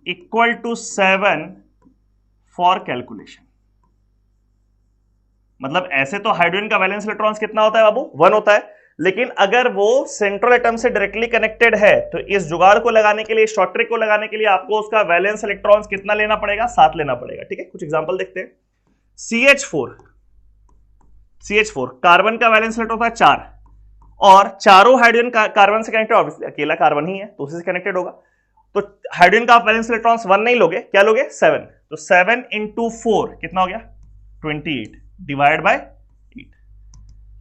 equal to 7 for calculation। मतलब ऐसे तो हाइड्रोजन का वैलेंस इलेक्ट्रॉन्स कितना होता है बाबू 1 होता है, लेकिन अगर वो सेंट्रल एटम से डायरेक्टली कनेक्टेड है तो इस जुगाड़ को लगाने के लिए, शॉर्ट ट्रिक को लगाने के लिए आपको उसका वैलेंस इलेक्ट्रॉन्स कितना लेना पड़ेगा 7 लेना पड़ेगा। ठीक है, कुछ एग्जांपल देखते हैं। CH4 कार्बन का वैलेंस इलेक्ट्रॉन होता है 4 और चारों हाइड्रोजन कार्बन से कनेक्टेड, ऑब्वियसली अकेला कार्बन ही है तो उसी से कनेक्टेड होगा। तो हाइड्रोजन का वैलेंस इलेक्ट्रॉन्स 1 नहीं लोगे, क्या लोगे 7। तो 7 इंटू 4 कितना हो गया 28 डिवाइड बाय 8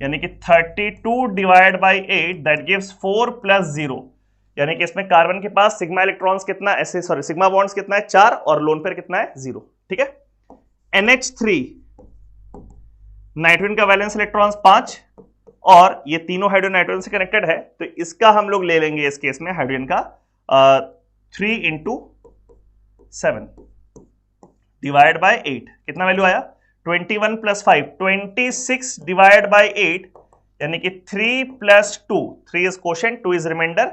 यानी कि 32 divide by 8 that gives 4 plus 0 यानी कि इसमें कार्बन के पास सिग्मा इलेक्ट्रॉन्स कितना ऐसे सिग्मा बॉन्ड्स कितना है 4 और लोन पेयर कितना है 0। ठीक है, NH3 नाइट्रोजन का वैलेंस इलेक्ट्रॉन्स 5 और ये तीनों हाइड्रोजन नाइट्रोजन से कनेक्टेड है, तो इसका हम लोग ले लेंगे इस केस में हाइड्रोजन का 3 इंटू 7 डिवाइड बाय 8 कितना वैल्यू आया 21 प्लस 5 26 डिवाइड बाय 8 यानी कि 3 plus 2 3 is quotient 2 is remainder.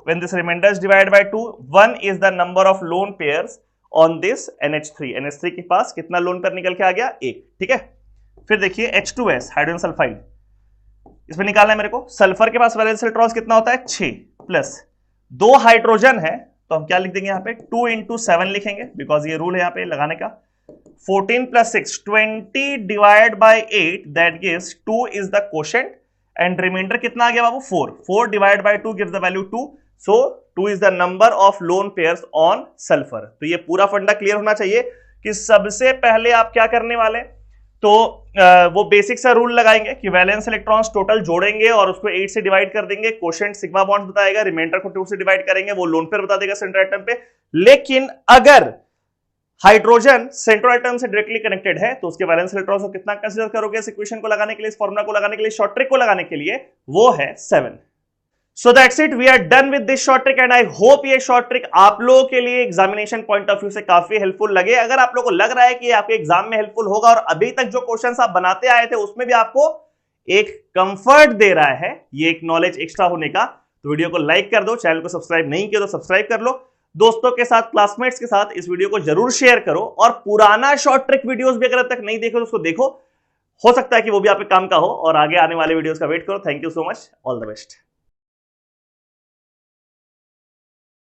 When this remainder is divided by 2 1 is the number of lone pairs on this NH3 के पास कितना लोन पेयर निकल के आ गया 1। ठीक है, फिर देखिए H2S हाइड्रोजन सल्फाइड, इसमें निकालना है मेरे को। सल्फर के पास वैलेंस इलेक्ट्रॉन्स कितना होता है 6 प्लस 2 हाइड्रोजन है तो हम क्या लिख देंगे यहाँ पे 2 इंटू 7 लिखेंगे बिकॉज ये रूल है यहाँ पे लगाने का। 14 plus 6 20 divide by 8 that gives 2 is the quotient and remainder कितना आ गया बाबू 4 divide by 2 gives the value 2, so 2 is the number of lone pairs on sulphur. तो ये पूरा फंडा क्लियर होना चाहिए कि सबसे पहले आप क्या करने वाले, तो वो बेसिक सा रूल लगाएंगे कि वैलेंस इलेक्ट्रॉन्स टोटल जोड़ेंगे और उसको 8 से डिवाइड कर देंगे, क्वोशंट सिग्मा बॉन्ड बताएगा, रिमाइंडर को 2 से डिवाइड करेंगे, वो लोन पेयर बता देगा सेंट्रल एटम पे। लेकिन अगर हाइड्रोजन सेंट्रल एटम से डायरेक्टली कनेक्टेड है तो उसके वैलेंस इलेक्ट्रॉन्स को कितना कंसीडर करोगे इस इक्वेशन को लगाने के लिए, इस फॉर्मूला को लगाने के लिए, शॉर्ट ट्रिक को लगाने के लिए, वो है 7। So that's it, we are done with this short trick and I hope ये शॉर्ट ट्रिक आप लोगों के लिए एग्जामिनेशन पॉइंट ऑफ व्यू से काफी हेल्पफुल लगे। अगर आप लोगों को लग रहा है कि आपके एग्जाम में हेल्पफुल होगा और अभी तक जो क्वेश्चंस आप बनाते आए थे उसमें भी आपको एक कंफर्ट दे रहा है ये एक नॉलेज एक्स्ट्रा होने का, तो वीडियो को लाइक कर दो, चैनल को सब्सक्राइब नहीं किया तो सब्सक्राइब कर लो, दोस्तों के साथ, क्लासमेट्स के साथ इस वीडियो को जरूर शेयर करो और पुराना शॉर्ट ट्रिक वीडियोस भी अगर अब तक नहीं देखो तो उसको देखो, हो सकता है कि वो भी आपके काम का हो और आगे आने वाले वीडियोस का वेट करो। Thank you so much, all the best.